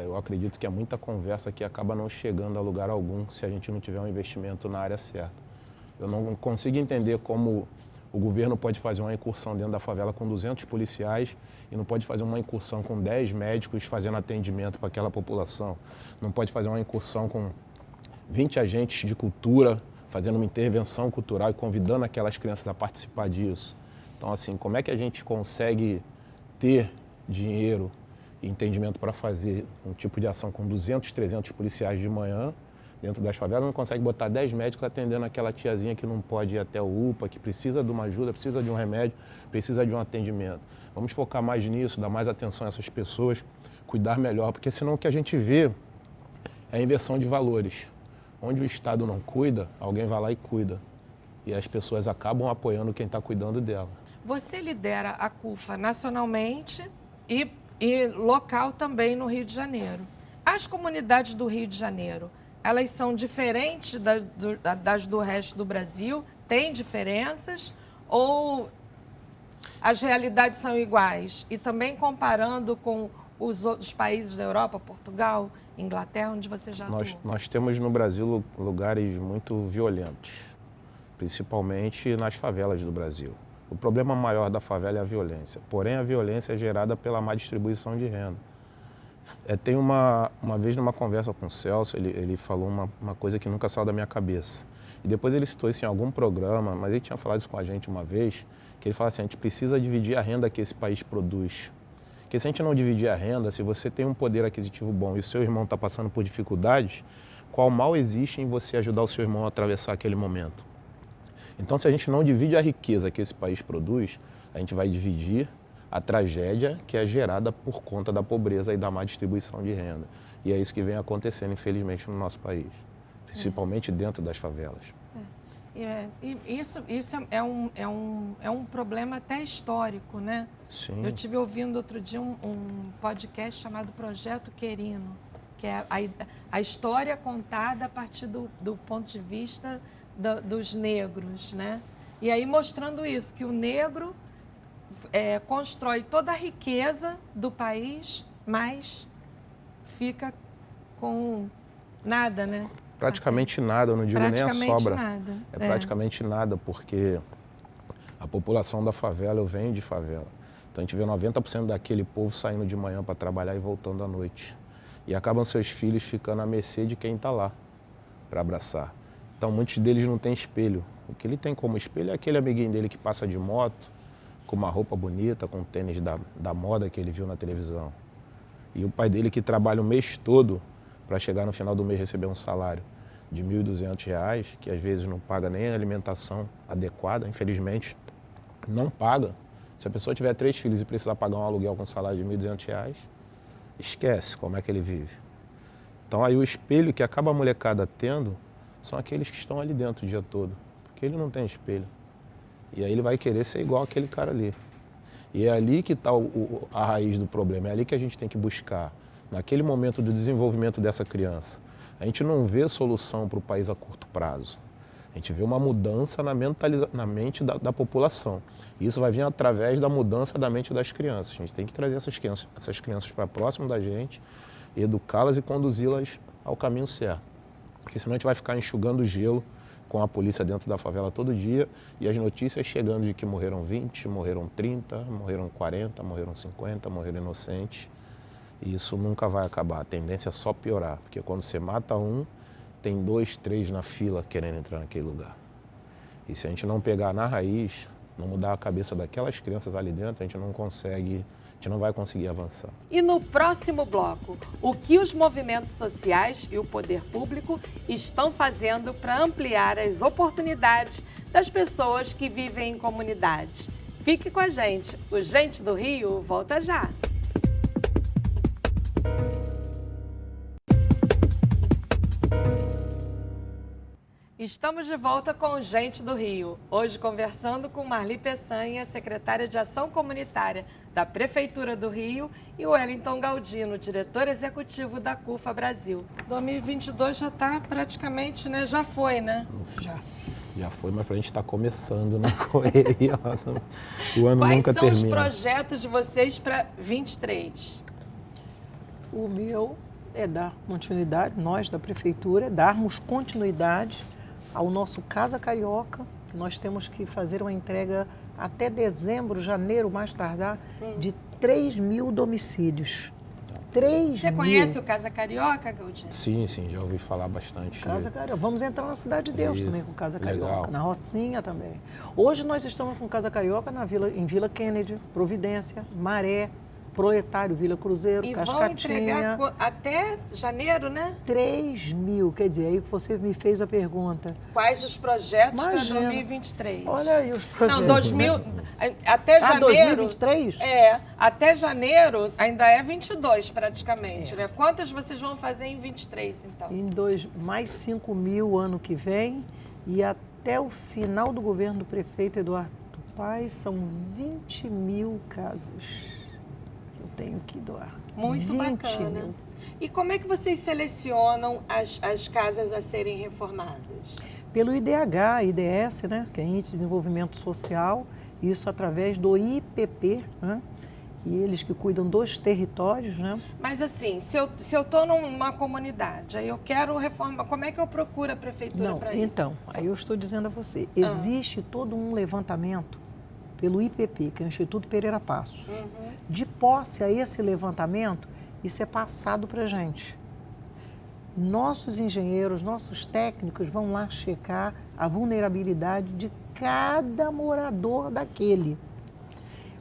S3: Eu acredito que há muita conversa que acaba não chegando a lugar algum se a gente não tiver um investimento na área certa. Eu não consigo entender como o governo pode fazer uma incursão dentro da favela com 200 policiais e não pode fazer uma incursão com 10 médicos fazendo atendimento para aquela população. Não pode fazer uma incursão com 20 agentes de cultura fazendo uma intervenção cultural e convidando aquelas crianças a participar disso. Então, assim, como é que a gente consegue ter dinheiro e entendimento para fazer um tipo de ação com 200, 300 policiais de manhã dentro das favelas, não consegue botar 10 médicos atendendo aquela tiazinha que não pode ir até o UPA, que precisa de uma ajuda, precisa de um remédio, precisa de um atendimento. Vamos focar mais nisso, dar mais atenção a essas pessoas, cuidar melhor, porque senão o que a gente vê é a inversão de valores. Onde o Estado não cuida, alguém vai lá e cuida. E as pessoas acabam apoiando quem está cuidando dela.
S1: Você lidera a CUFA nacionalmente e local também no Rio de Janeiro. As comunidades do Rio de Janeiro, elas são diferentes das do resto do Brasil? Tem diferenças? Ou as realidades são iguais? E também comparando com os outros países da Europa, Portugal, Inglaterra, onde você já atuou?
S3: Nós temos no Brasil lugares muito violentos, principalmente nas favelas do Brasil. O problema maior da favela é a violência, porém a violência é gerada pela má distribuição de renda. Tem uma vez numa conversa com o Celso, ele falou uma coisa que nunca saiu da minha cabeça. E depois ele citou isso em algum programa, mas ele tinha falado isso com a gente uma vez, que ele fala assim, a gente precisa dividir a renda que esse país produz. Porque se a gente não dividir a renda, se você tem um poder aquisitivo bom e o seu irmão está passando por dificuldades, qual mal existe em você ajudar o seu irmão a atravessar aquele momento? Então, se a gente não divide a riqueza que esse país produz, a gente vai dividir a tragédia que é gerada por conta da pobreza e da má distribuição de renda. E é isso que vem acontecendo, infelizmente, no nosso país, principalmente dentro das favelas.
S1: Isso é um problema até histórico, né?
S3: Sim.
S1: Eu estive ouvindo outro dia um podcast chamado Projeto Querino, que é a história contada a partir do ponto de vista dos negros, né? E aí mostrando isso, que o negro constrói toda a riqueza do país, mas fica com nada, né?
S3: Praticamente nada, eu não digo nem a sobra.
S1: Nada.
S3: Praticamente nada, porque a população da favela, eu venho de favela. Então a gente vê 90% daquele povo saindo de manhã para trabalhar e voltando à noite. E acabam seus filhos ficando à mercê de quem está lá para abraçar. Então muitos deles não têm espelho. O que ele tem como espelho é aquele amiguinho dele que passa de moto, com uma roupa bonita, com tênis da moda que ele viu na televisão. E o pai dele que trabalha o mês todo para chegar no final do mês receber um salário de R$ 1.200, que às vezes não paga nem a alimentação adequada, infelizmente, não paga. Se a pessoa tiver 3 filhos e precisar pagar um aluguel com um salário de R$ 1.200, esquece como é que ele vive. Então aí o espelho que acaba a molecada tendo são aqueles que estão ali dentro o dia todo. porque ele não tem espelho. E aí ele vai querer ser igual aquele cara ali. E é ali que está a raiz do problema, é ali que a gente tem que buscar, naquele momento do desenvolvimento dessa criança. A gente não vê solução para o país a curto prazo. A gente vê uma mudança na mente da população. E isso vai vir através da mudança da mente das crianças. A gente tem que trazer essas crianças para próximo da gente, educá-las e conduzi-las ao caminho certo. Porque senão a gente vai ficar enxugando gelo com a polícia dentro da favela todo dia e as notícias chegando de que morreram 20, morreram 30, morreram 40, morreram 50, morreram inocentes. E isso nunca vai acabar. A tendência é só piorar, porque quando você mata um, tem 2, 3 na fila querendo entrar naquele lugar. E se a gente não pegar na raiz, não mudar a cabeça daquelas crianças ali dentro, a gente não vai conseguir avançar.
S1: E no próximo bloco, o que os movimentos sociais e o poder público estão fazendo para ampliar as oportunidades das pessoas que vivem em comunidades. Fique com a gente, o Gente do Rio volta já. Estamos de volta com o Gente do Rio, hoje conversando com Marli Peçanha, secretária de Ação Comunitária da Prefeitura do Rio, e o Wellington Galdino, diretor executivo da CUFA Brasil. 2022 já está praticamente, né? Já foi, né?
S3: Já foi, mas a gente está começando na correria. O ano nunca termina.
S1: Quais são os projetos de vocês para 23?
S2: O meu é dar continuidade, nós da Prefeitura, darmos continuidade ao nosso Casa Carioca. Nós temos que fazer uma entrega até dezembro, janeiro, mais tardar, de 3.000 domicílios. 3.000.
S1: Você conhece o Casa Carioca, Galdino?
S3: Sim, já ouvi falar bastante.
S2: Casa Carioca. Vamos entrar na Cidade de Deus também com Casa Carioca,
S3: legal.
S2: Na Rocinha também. Hoje nós estamos com Casa Carioca em Vila Kennedy, Providência, Maré, Proletário, Vila Cruzeiro,
S1: e
S2: Cascatinha.
S1: Vão entregar até janeiro, né?
S2: 3.000, quer dizer, aí você me fez a pergunta.
S1: Quais os projetos para
S2: Imagina.
S1: 2023?
S2: Olha aí os projetos.
S1: Não, 2000, até janeiro...
S2: 2023?
S1: Até janeiro ainda é 22 praticamente, né? Quantas vocês vão fazer em 23, então?
S2: Mais 5.000 ano que vem e até o final do governo do prefeito Eduardo Paes são 20.000 casas. Tenho que doar.
S1: Muito bacana. E como é que vocês selecionam as casas a serem reformadas?
S2: Pelo IDH, IDS, né, que é Índice de Desenvolvimento Social, isso através do IPP, né, e eles que cuidam dos territórios, né?
S1: Mas assim, se eu estou numa comunidade, aí eu quero reformar, como é que eu procuro a prefeitura para isso?
S2: Então, aí eu estou dizendo a você, existe todo um levantamento pelo IPP, que é o Instituto Pereira Passos. De posse a esse levantamento, isso é passado para a gente. Nossos engenheiros, nossos técnicos vão lá checar a vulnerabilidade de cada morador daquele.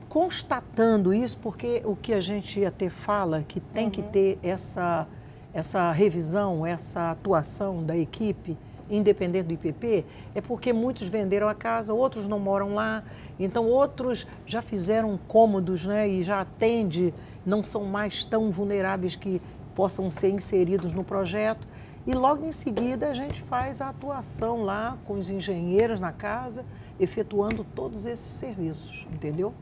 S2: Constatando isso, porque o que a gente até fala, que tem que ter essa revisão, essa atuação da equipe, independente do IPP, é porque muitos venderam a casa, outros não moram lá, então outros já fizeram cômodos, né, e já atende, não são mais tão vulneráveis que possam ser inseridos no projeto. E logo em seguida a gente faz a atuação lá com os engenheiros na casa, efetuando todos esses serviços, entendeu?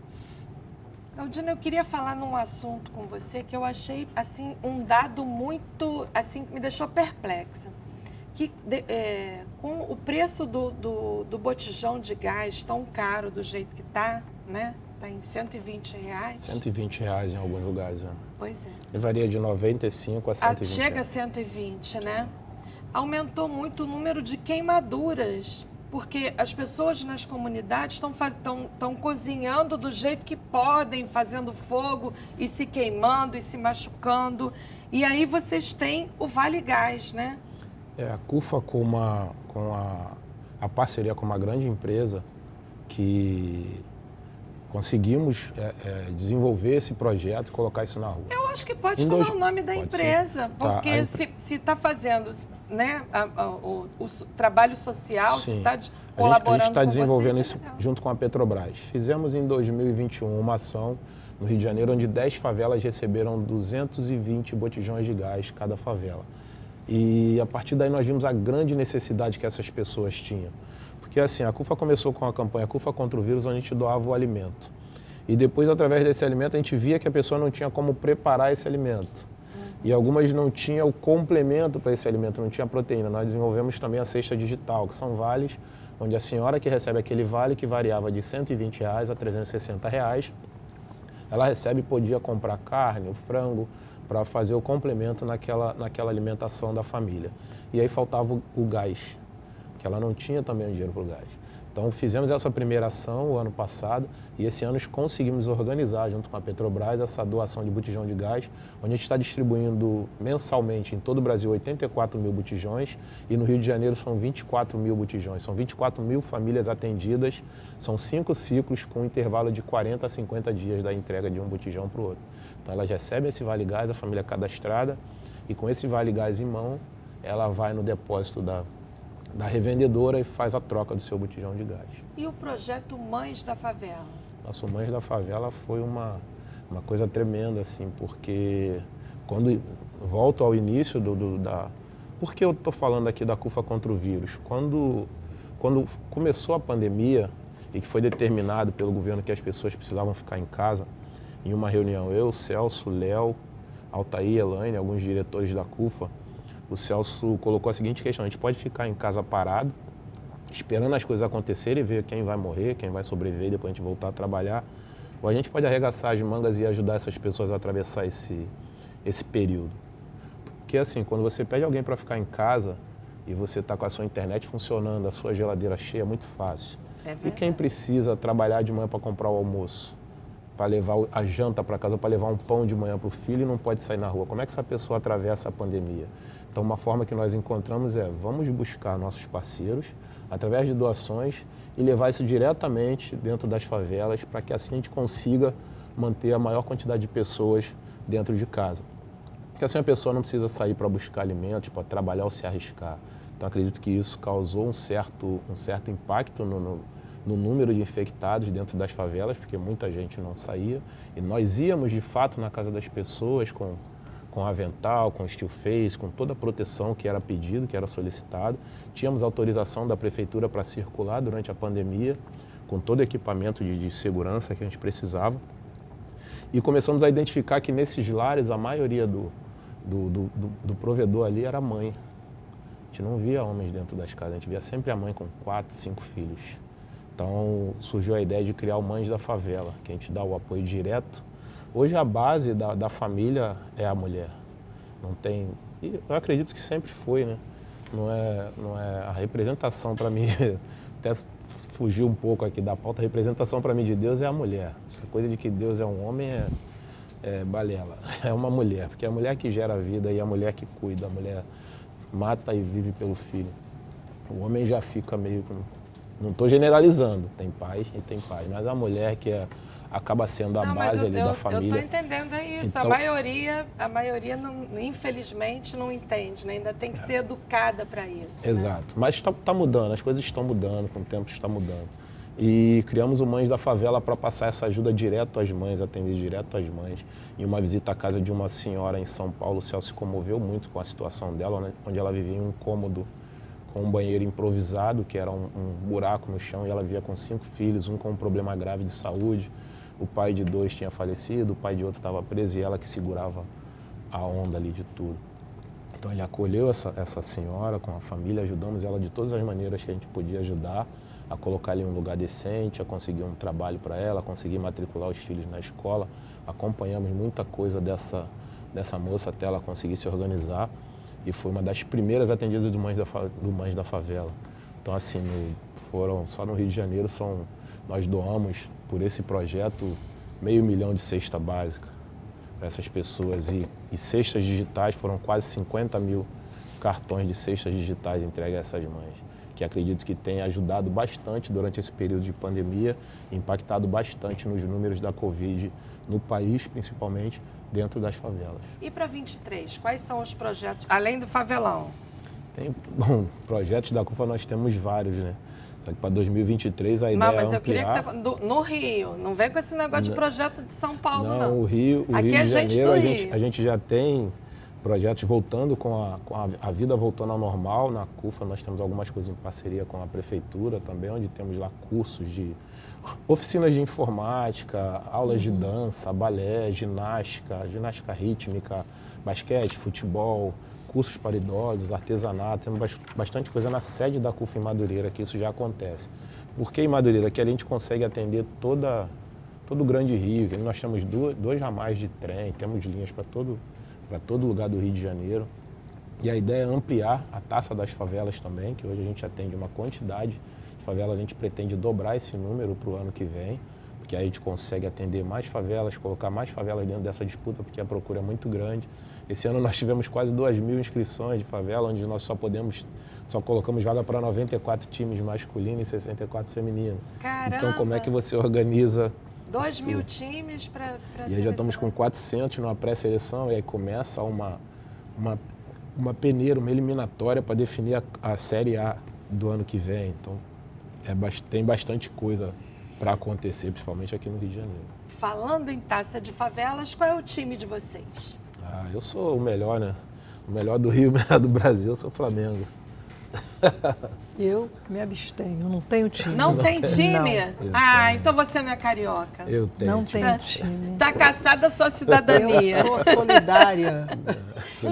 S1: Galdino, eu queria falar num assunto com você que eu achei assim um dado muito, assim, que me deixou perplexa. Que com o preço do botijão de gás tão caro do jeito que está, né? Está em R$120.
S3: R$120 em alguns lugares, né?
S1: Pois é.
S3: E varia de 95 a 120.
S1: Chega a 120, né? Aumentou muito o número de queimaduras, porque as pessoas nas comunidades estão cozinhando do jeito que podem, fazendo fogo e se queimando e se machucando. E aí vocês têm o Vale Gás, né?
S3: A CUFA, com a parceria com uma grande empresa, que conseguimos desenvolver esse projeto e colocar isso na rua.
S1: Eu acho que pode falar o nome da empresa, porque se está fazendo, né, o trabalho social, se está colaborando com
S3: a gente está desenvolvendo
S1: vocês,
S3: isso junto com a Petrobras. Fizemos em 2021 uma ação no Rio de Janeiro, onde 10 favelas receberam 220 botijões de gás cada favela. E a partir daí nós vimos a grande necessidade que essas pessoas tinham. Porque assim, a CUFA começou com a campanha CUFA contra o vírus, onde a gente doava o alimento. E depois, através desse alimento, a gente via que a pessoa não tinha como preparar esse alimento. E algumas não tinham o complemento para esse alimento, não tinha proteína. Nós desenvolvemos também a cesta digital, que são vales, onde a senhora que recebe aquele vale, que variava de R$120 a R$360, ela recebe e podia comprar carne, o frango, para fazer o complemento naquela alimentação da família. E aí faltava o gás, que ela não tinha também o dinheiro para o gás. Então fizemos essa primeira ação o ano passado e esse ano conseguimos organizar junto com a Petrobras essa doação de botijão de gás, onde a gente está distribuindo mensalmente em todo o Brasil 84 mil botijões e no Rio de Janeiro são 24 mil botijões. São 24 mil famílias atendidas, são 5 ciclos com um intervalo de 40 a 50 dias da entrega de um botijão para o outro. Então elas recebem esse Vale Gás, a família cadastrada, e com esse Vale Gás em mão, ela vai no depósito da revendedora e faz a troca do seu botijão de gás.
S1: E o projeto Mães da Favela?
S3: Nosso Mães da Favela foi uma coisa tremenda, assim, porque quando volto ao início Por que eu estou falando aqui da CUFA contra o vírus? Quando começou a pandemia e que foi determinado pelo governo que as pessoas precisavam ficar em casa, em uma reunião, eu, Celso, Léo, Altair, Elaine, alguns diretores da CUFA, o Celso colocou a seguinte questão: a gente pode ficar em casa parado, esperando as coisas acontecerem e ver quem vai morrer, quem vai sobreviver e depois a gente voltar a trabalhar, ou a gente pode arregaçar as mangas e ajudar essas pessoas a atravessar esse período. Porque assim, quando você pede alguém para ficar em casa e você está com a sua internet funcionando, a sua geladeira cheia, é muito fácil. E quem precisa trabalhar de manhã para comprar o almoço, para levar a janta para casa, para levar um pão de manhã para o filho e não pode sair na rua? Como é que essa pessoa atravessa a pandemia? Então, uma forma que nós encontramos vamos buscar nossos parceiros através de doações e levar isso diretamente dentro das favelas para que assim a gente consiga manter a maior quantidade de pessoas dentro de casa. Porque assim a pessoa não precisa sair para buscar alimentos, para trabalhar ou se arriscar. Então, acredito que isso causou um certo impacto no número de infectados dentro das favelas, porque muita gente não saía. E nós íamos, de fato, na casa das pessoas com avental, com steel face, com toda a proteção que era pedido, que era solicitado. Tínhamos autorização da prefeitura para circular durante a pandemia, com todo o equipamento de segurança que a gente precisava. E começamos a identificar que nesses lares, a maioria do provedor ali era mãe. A gente não via homens dentro das casas, a gente via sempre a mãe com 4, 5 filhos. Então surgiu a ideia de criar o Mães da Favela, que a gente dá o apoio direto. Hoje a base da família é a mulher. Não tem, e eu acredito que sempre foi, né? Não é a representação para mim, até fugir um pouco aqui da pauta, a representação para mim de Deus é a mulher. Essa coisa de que Deus é um homem é balela, é uma mulher, porque é a mulher que gera a vida e a mulher que cuida, a mulher mata e vive pelo filho. O homem já fica meio que, não estou generalizando, tem pais e tem pais, mas a mulher que acaba sendo a base ali da família.
S1: Eu estou entendendo isso. Então, a maioria não, infelizmente não entende, né? Ainda tem que ser educada para isso.
S3: Exato. Né? Mas está mudando, as coisas estão mudando, com o tempo está mudando. E criamos o Mães da Favela para passar essa ajuda direto às mães, atender direto às mães. Em uma visita à casa de uma senhora em São Paulo, o Celso se comoveu muito com a situação dela, né? Onde ela vivia em um cômodo com um banheiro improvisado, que era um buraco no chão, e ela vivia com 5 filhos, um com um problema grave de saúde. O pai de 2 tinha falecido, o pai de outro estava preso e ela que segurava a onda ali de tudo. Então ele acolheu essa senhora com a família, ajudamos ela de todas as maneiras que a gente podia ajudar, a colocar ali um lugar decente, a conseguir um trabalho para ela, a conseguir matricular os filhos na escola. Acompanhamos muita coisa dessa moça até ela conseguir se organizar e foi uma das primeiras atendidas do Mães da Favela. Então assim, só no Rio de Janeiro nós doamos por esse projeto 500 mil de cesta básica para essas pessoas e cestas digitais, foram quase 50 mil cartões de cestas digitais entregues a essas mães, que acredito que tem ajudado bastante durante esse período de pandemia, impactado bastante nos números da Covid no país, principalmente dentro das favelas.
S1: E para 23, quais são os projetos, além do favelão?
S3: Projetos da CUFA nós temos vários, né? Só que para 2023 a ideia
S1: mas
S3: é ampliar.
S1: Eu queria que você... No Rio, não vem com esse negócio de projeto de São Paulo, não.
S3: O Rio
S1: Aqui
S3: de
S1: é gente
S3: Janeiro,
S1: do Rio.
S3: a gente já tem projetos voltando a vida voltando ao normal. Na CUFA nós temos algumas coisas em parceria com a prefeitura também, onde temos lá cursos de oficinas de informática, aulas de dança, balé, ginástica rítmica, basquete, futebol, cursos para idosos, artesanato. Temos bastante coisa na sede da CUFA em Madureira, que isso já acontece. Por que em Madureira? Que a gente consegue atender todo o Grande Rio, que nós temos dois ramais de trem, temos linhas para todo lugar do Rio de Janeiro. E a ideia é ampliar a taça das favelas também, que hoje a gente atende uma quantidade de favelas, a gente pretende dobrar esse número para o ano que vem, porque aí a gente consegue atender mais favelas, colocar mais favelas dentro dessa disputa, porque a procura é muito grande. Esse ano nós tivemos quase 2.000 inscrições de favela, onde nós só colocamos vaga para 94 times masculinos e 64 femininos.
S1: Caramba!
S3: Então como é que você organiza
S1: 2.000 times para
S3: E aí já estamos com 400 numa pré-seleção, e aí começa uma peneira, uma eliminatória para definir a Série A do ano que vem. Então tem bastante coisa para acontecer, principalmente aqui no Rio de Janeiro.
S1: Falando em taça de favelas, qual é o time de vocês?
S3: Eu sou o melhor, né? O melhor do Rio, o melhor do Brasil, eu sou o Flamengo.
S2: Eu me abstenho, eu não tenho time.
S1: Não tem time?
S2: Não.
S1: Então você não é carioca.
S3: Eu tenho.
S2: Não tenho time.
S1: Tá caçada a sua cidadania.
S2: Eu sou solidária.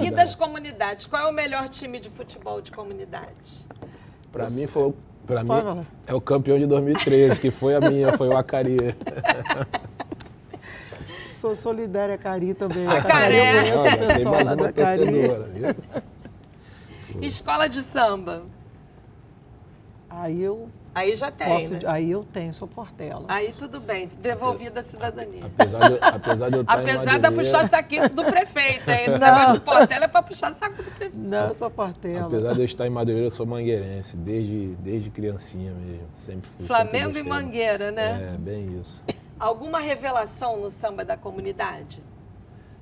S1: E das comunidades, qual é o melhor time de futebol de comunidade?
S3: Para mim
S2: Fala.
S3: é o campeão de 2013, que foi o Acari.
S2: Sou solidária, Cari também.
S1: Acaré.
S2: Eu conheço o
S3: Tem
S2: pessoal
S3: mais
S2: lá
S3: uma
S2: da Cari.
S3: torcedora, viu?
S1: Escola de samba.
S2: Aí
S1: já tem,
S2: posso,
S1: né?
S2: aí eu tenho, sou Portela.
S1: Aí tudo bem, devolvida a cidadania.
S3: Apesar de eu estar
S1: Apesar de puxar saquinho do prefeito, hein? O negócio de Portela é para puxar saco do prefeito.
S2: Não, eu sou Portela.
S3: Apesar de eu estar em Madureira, eu sou mangueirense, desde criancinha mesmo. Sempre fui.
S1: Flamengo
S3: sempre
S1: e
S3: gostei.
S1: Mangueira, né?
S3: É, bem isso.
S1: Alguma revelação no samba da comunidade?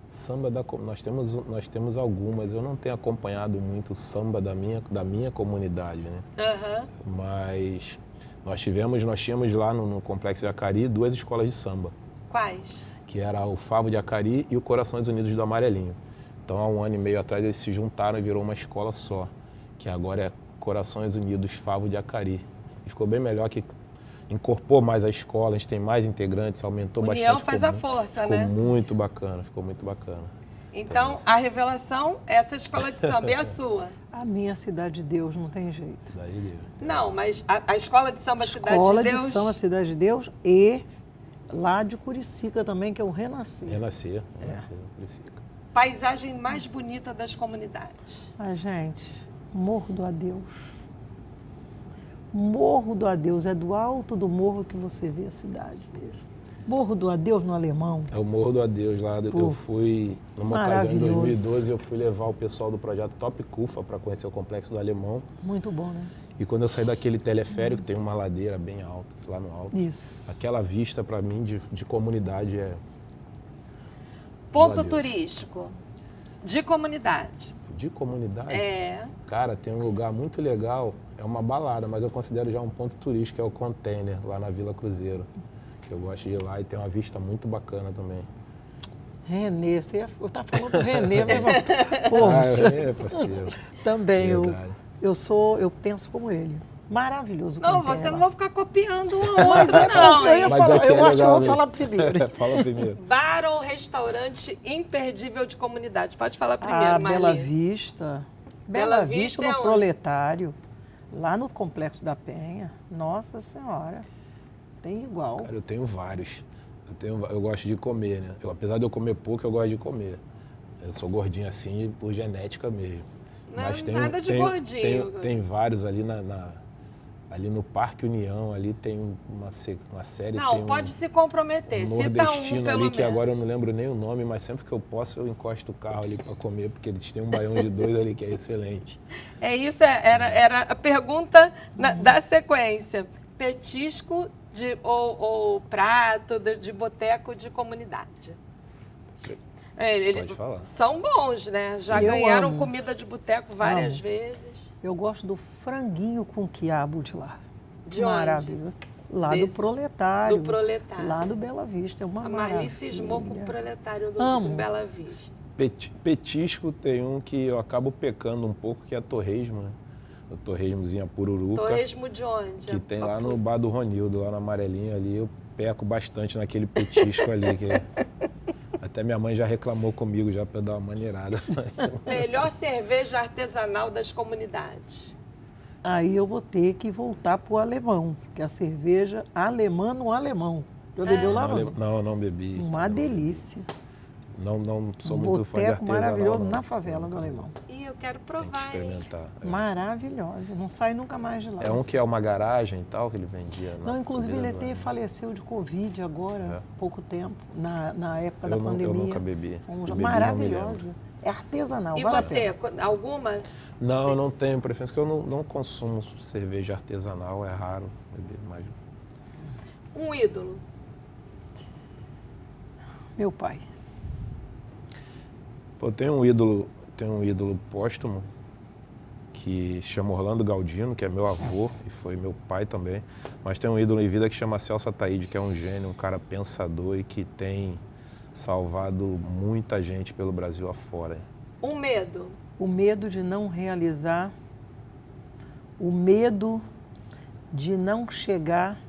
S3: Samba nós temos algumas. Eu não tenho acompanhado muito o samba da minha comunidade, né?
S1: Aham.
S3: Mas nós tínhamos lá no Complexo de Acari 2 escolas de samba,
S1: Quais?
S3: que era o Favo de Acari e o Corações Unidos do Amarelinho. Então, há 1 ano e meio atrás, eles se juntaram e virou uma escola só, que agora é Corações Unidos Favo de Acari. E ficou bem melhor, que incorporou mais a escola, a gente tem mais integrantes, aumentou bastante.
S1: União faz a força, né?
S3: Ficou muito bacana, ficou muito bacana.
S1: Então, a revelação, essa escola de samba é a sua.
S2: A minha Cidade de Deus, não tem jeito.
S3: Cidade de Deus.
S1: Não, mas a escola de samba Cidade de
S2: Escola
S1: Deus...
S2: de Samba Cidade de Deus e lá de Curicica também, que é o Renascer.
S3: Renascer, Curicica.
S1: Paisagem mais bonita das comunidades.
S2: Gente, Morro do Adeus. Morro do Adeus, é do alto do morro que você vê a cidade mesmo. Morro do Adeus no Alemão.
S3: É o Morro do Adeus lá. Eu fui, numa ocasião em 2012, eu fui levar o pessoal do projeto Top CUFA para conhecer o Complexo do Alemão.
S2: Muito bom, né?
S3: E quando eu saí daquele teleférico, tem uma ladeira bem alta, lá no alto.
S2: Isso.
S3: Aquela vista, para mim, de comunidade é...
S1: Ponto turístico de comunidade.
S3: De comunidade?
S1: É.
S3: Cara, tem um lugar muito legal, é uma balada, mas eu considero já um ponto turístico, que é o Container, lá na Vila Cruzeiro. Eu gosto de ir lá e tem uma vista muito bacana também.
S2: Renê, eu estava falando do Renê, mas poxa.
S3: É, parceiro.
S2: Também,
S3: Verdade.
S2: eu penso como ele. Maravilhoso.
S1: Não,
S2: Container
S1: você não
S2: lá.
S1: vai ficar copiando uma coisa, não.
S2: Eu ia
S3: Mas
S2: falar,
S3: aqui
S2: eu
S3: é
S2: acho que eu
S3: legal
S2: vou
S3: mesmo.
S2: falar primeiro.
S3: Fala primeiro.
S1: Bar ou restaurante imperdível de comunidade? Pode falar primeiro,
S2: Ah,
S1: Marli.
S2: Bela Vista.
S1: Bela Vista
S2: no
S1: é onde?
S2: Proletário, lá no Complexo da Penha. Nossa Senhora, tem igual.
S3: Cara, eu tenho vários. Eu gosto de comer, né? Apesar de eu comer pouco, eu gosto de comer. Eu sou gordinho assim por genética mesmo.
S1: Não,
S3: Mas
S1: nada de gordinho.
S3: Tem vários ali ali no Parque União, ali tem uma série.
S1: Não,
S3: tem
S1: pode se comprometer.
S3: um
S1: Cita um,
S3: nordestino
S1: pelo
S3: ali, que
S1: menos.
S3: agora eu não lembro nem o nome, mas sempre que eu posso eu encosto o carro ali para comer, porque eles têm um baião de dois ali que é excelente.
S1: É isso, era a pergunta da sequência. Petisco ou prato de boteco de comunidade.
S3: Pode falar.
S1: São bons, né? Já
S2: Eu
S1: ganharam
S2: amo.
S1: comida de boteco várias
S2: Amo.
S1: vezes.
S2: Eu gosto do franguinho com quiabo de lá.
S1: De onde?
S2: Maravilha. Lá
S1: Desse-
S2: do Proletário.
S1: do Proletário.
S2: Lá do Bela Vista. É uma
S1: A Marli
S2: maravilha.
S1: cismou com o proletário do
S2: Amo.
S1: Bela Vista.
S3: Petisco tem um que eu acabo pecando um pouco, que é torresmo, né? O torresmozinho, a pururuca.
S1: Torresmo de onde?
S3: Que tem lá no bar do Ronildo, lá no Amarelinho ali. Eu peco bastante naquele petisco ali. Até minha mãe já reclamou comigo já para eu dar uma maneirada.
S1: Melhor cerveja artesanal das comunidades.
S2: Aí eu vou ter que voltar pro alemão, que é a cerveja alemã no alemão. Já bebeu lá, não?
S3: Não bebi.
S2: Uma delícia.
S3: Não sou
S2: Um
S3: muito fã de
S2: boteco
S3: artesanal.
S2: maravilhoso
S3: não.
S2: na favela do alemão.
S1: E eu quero
S3: Tem que
S1: provar, hein?
S3: experimentar.
S2: Maravilhosa. Não sai nunca mais de lá.
S3: É um que é uma garagem e tal, que ele vendia.
S2: Não, inclusive ele
S3: até
S2: faleceu de Covid agora, pouco tempo, na época da
S3: Eu
S2: pandemia.
S3: nunca bebi. Se bebi,
S2: Maravilhosa.
S3: não me
S2: É artesanal,
S1: E
S2: vale a
S1: você,
S2: pena.
S1: alguma?
S3: Não,
S1: Sim.
S3: eu não tenho preferência, porque eu não consumo cerveja artesanal, é raro beber mais.
S1: Um ídolo.
S2: Meu pai.
S3: Pô, tem um ídolo póstumo que chama Orlando Galdino, que é meu avô e foi meu pai também. Mas tem um ídolo em vida que chama Celso Ataíde, que é um gênio, um cara pensador e que tem salvado muita gente pelo Brasil afora.
S1: Um medo.
S2: O medo de não realizar, o medo de não chegar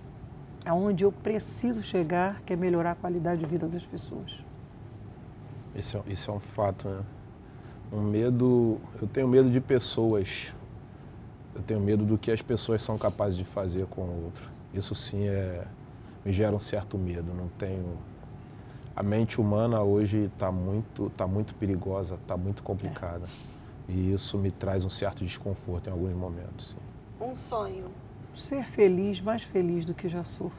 S2: aonde eu preciso chegar, que é melhorar a qualidade de vida das pessoas.
S3: Isso é um fato, né? Eu tenho medo de pessoas. Eu tenho medo do que as pessoas são capazes de fazer com o outro. Isso sim me gera um certo medo. Não tenho. A mente humana hoje está muito perigosa, está muito complicada. E isso me traz um certo desconforto em alguns momentos, sim.
S1: Um sonho.
S2: Ser feliz, mais feliz do que já sou.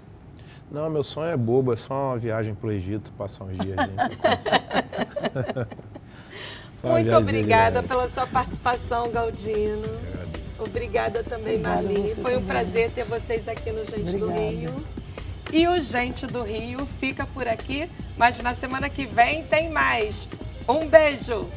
S3: Não, meu sonho é bobo, é só uma viagem para o Egito, passar uns dias.
S1: Muito obrigada pela sua participação, Galdino. Obrigada também,
S2: Obrigada,
S1: Marli.
S2: você
S1: Foi um
S2: também.
S1: prazer ter vocês aqui no Gente do
S2: Obrigada.
S1: Rio. E o Gente do Rio fica por aqui, mas na semana que vem tem mais. Um beijo!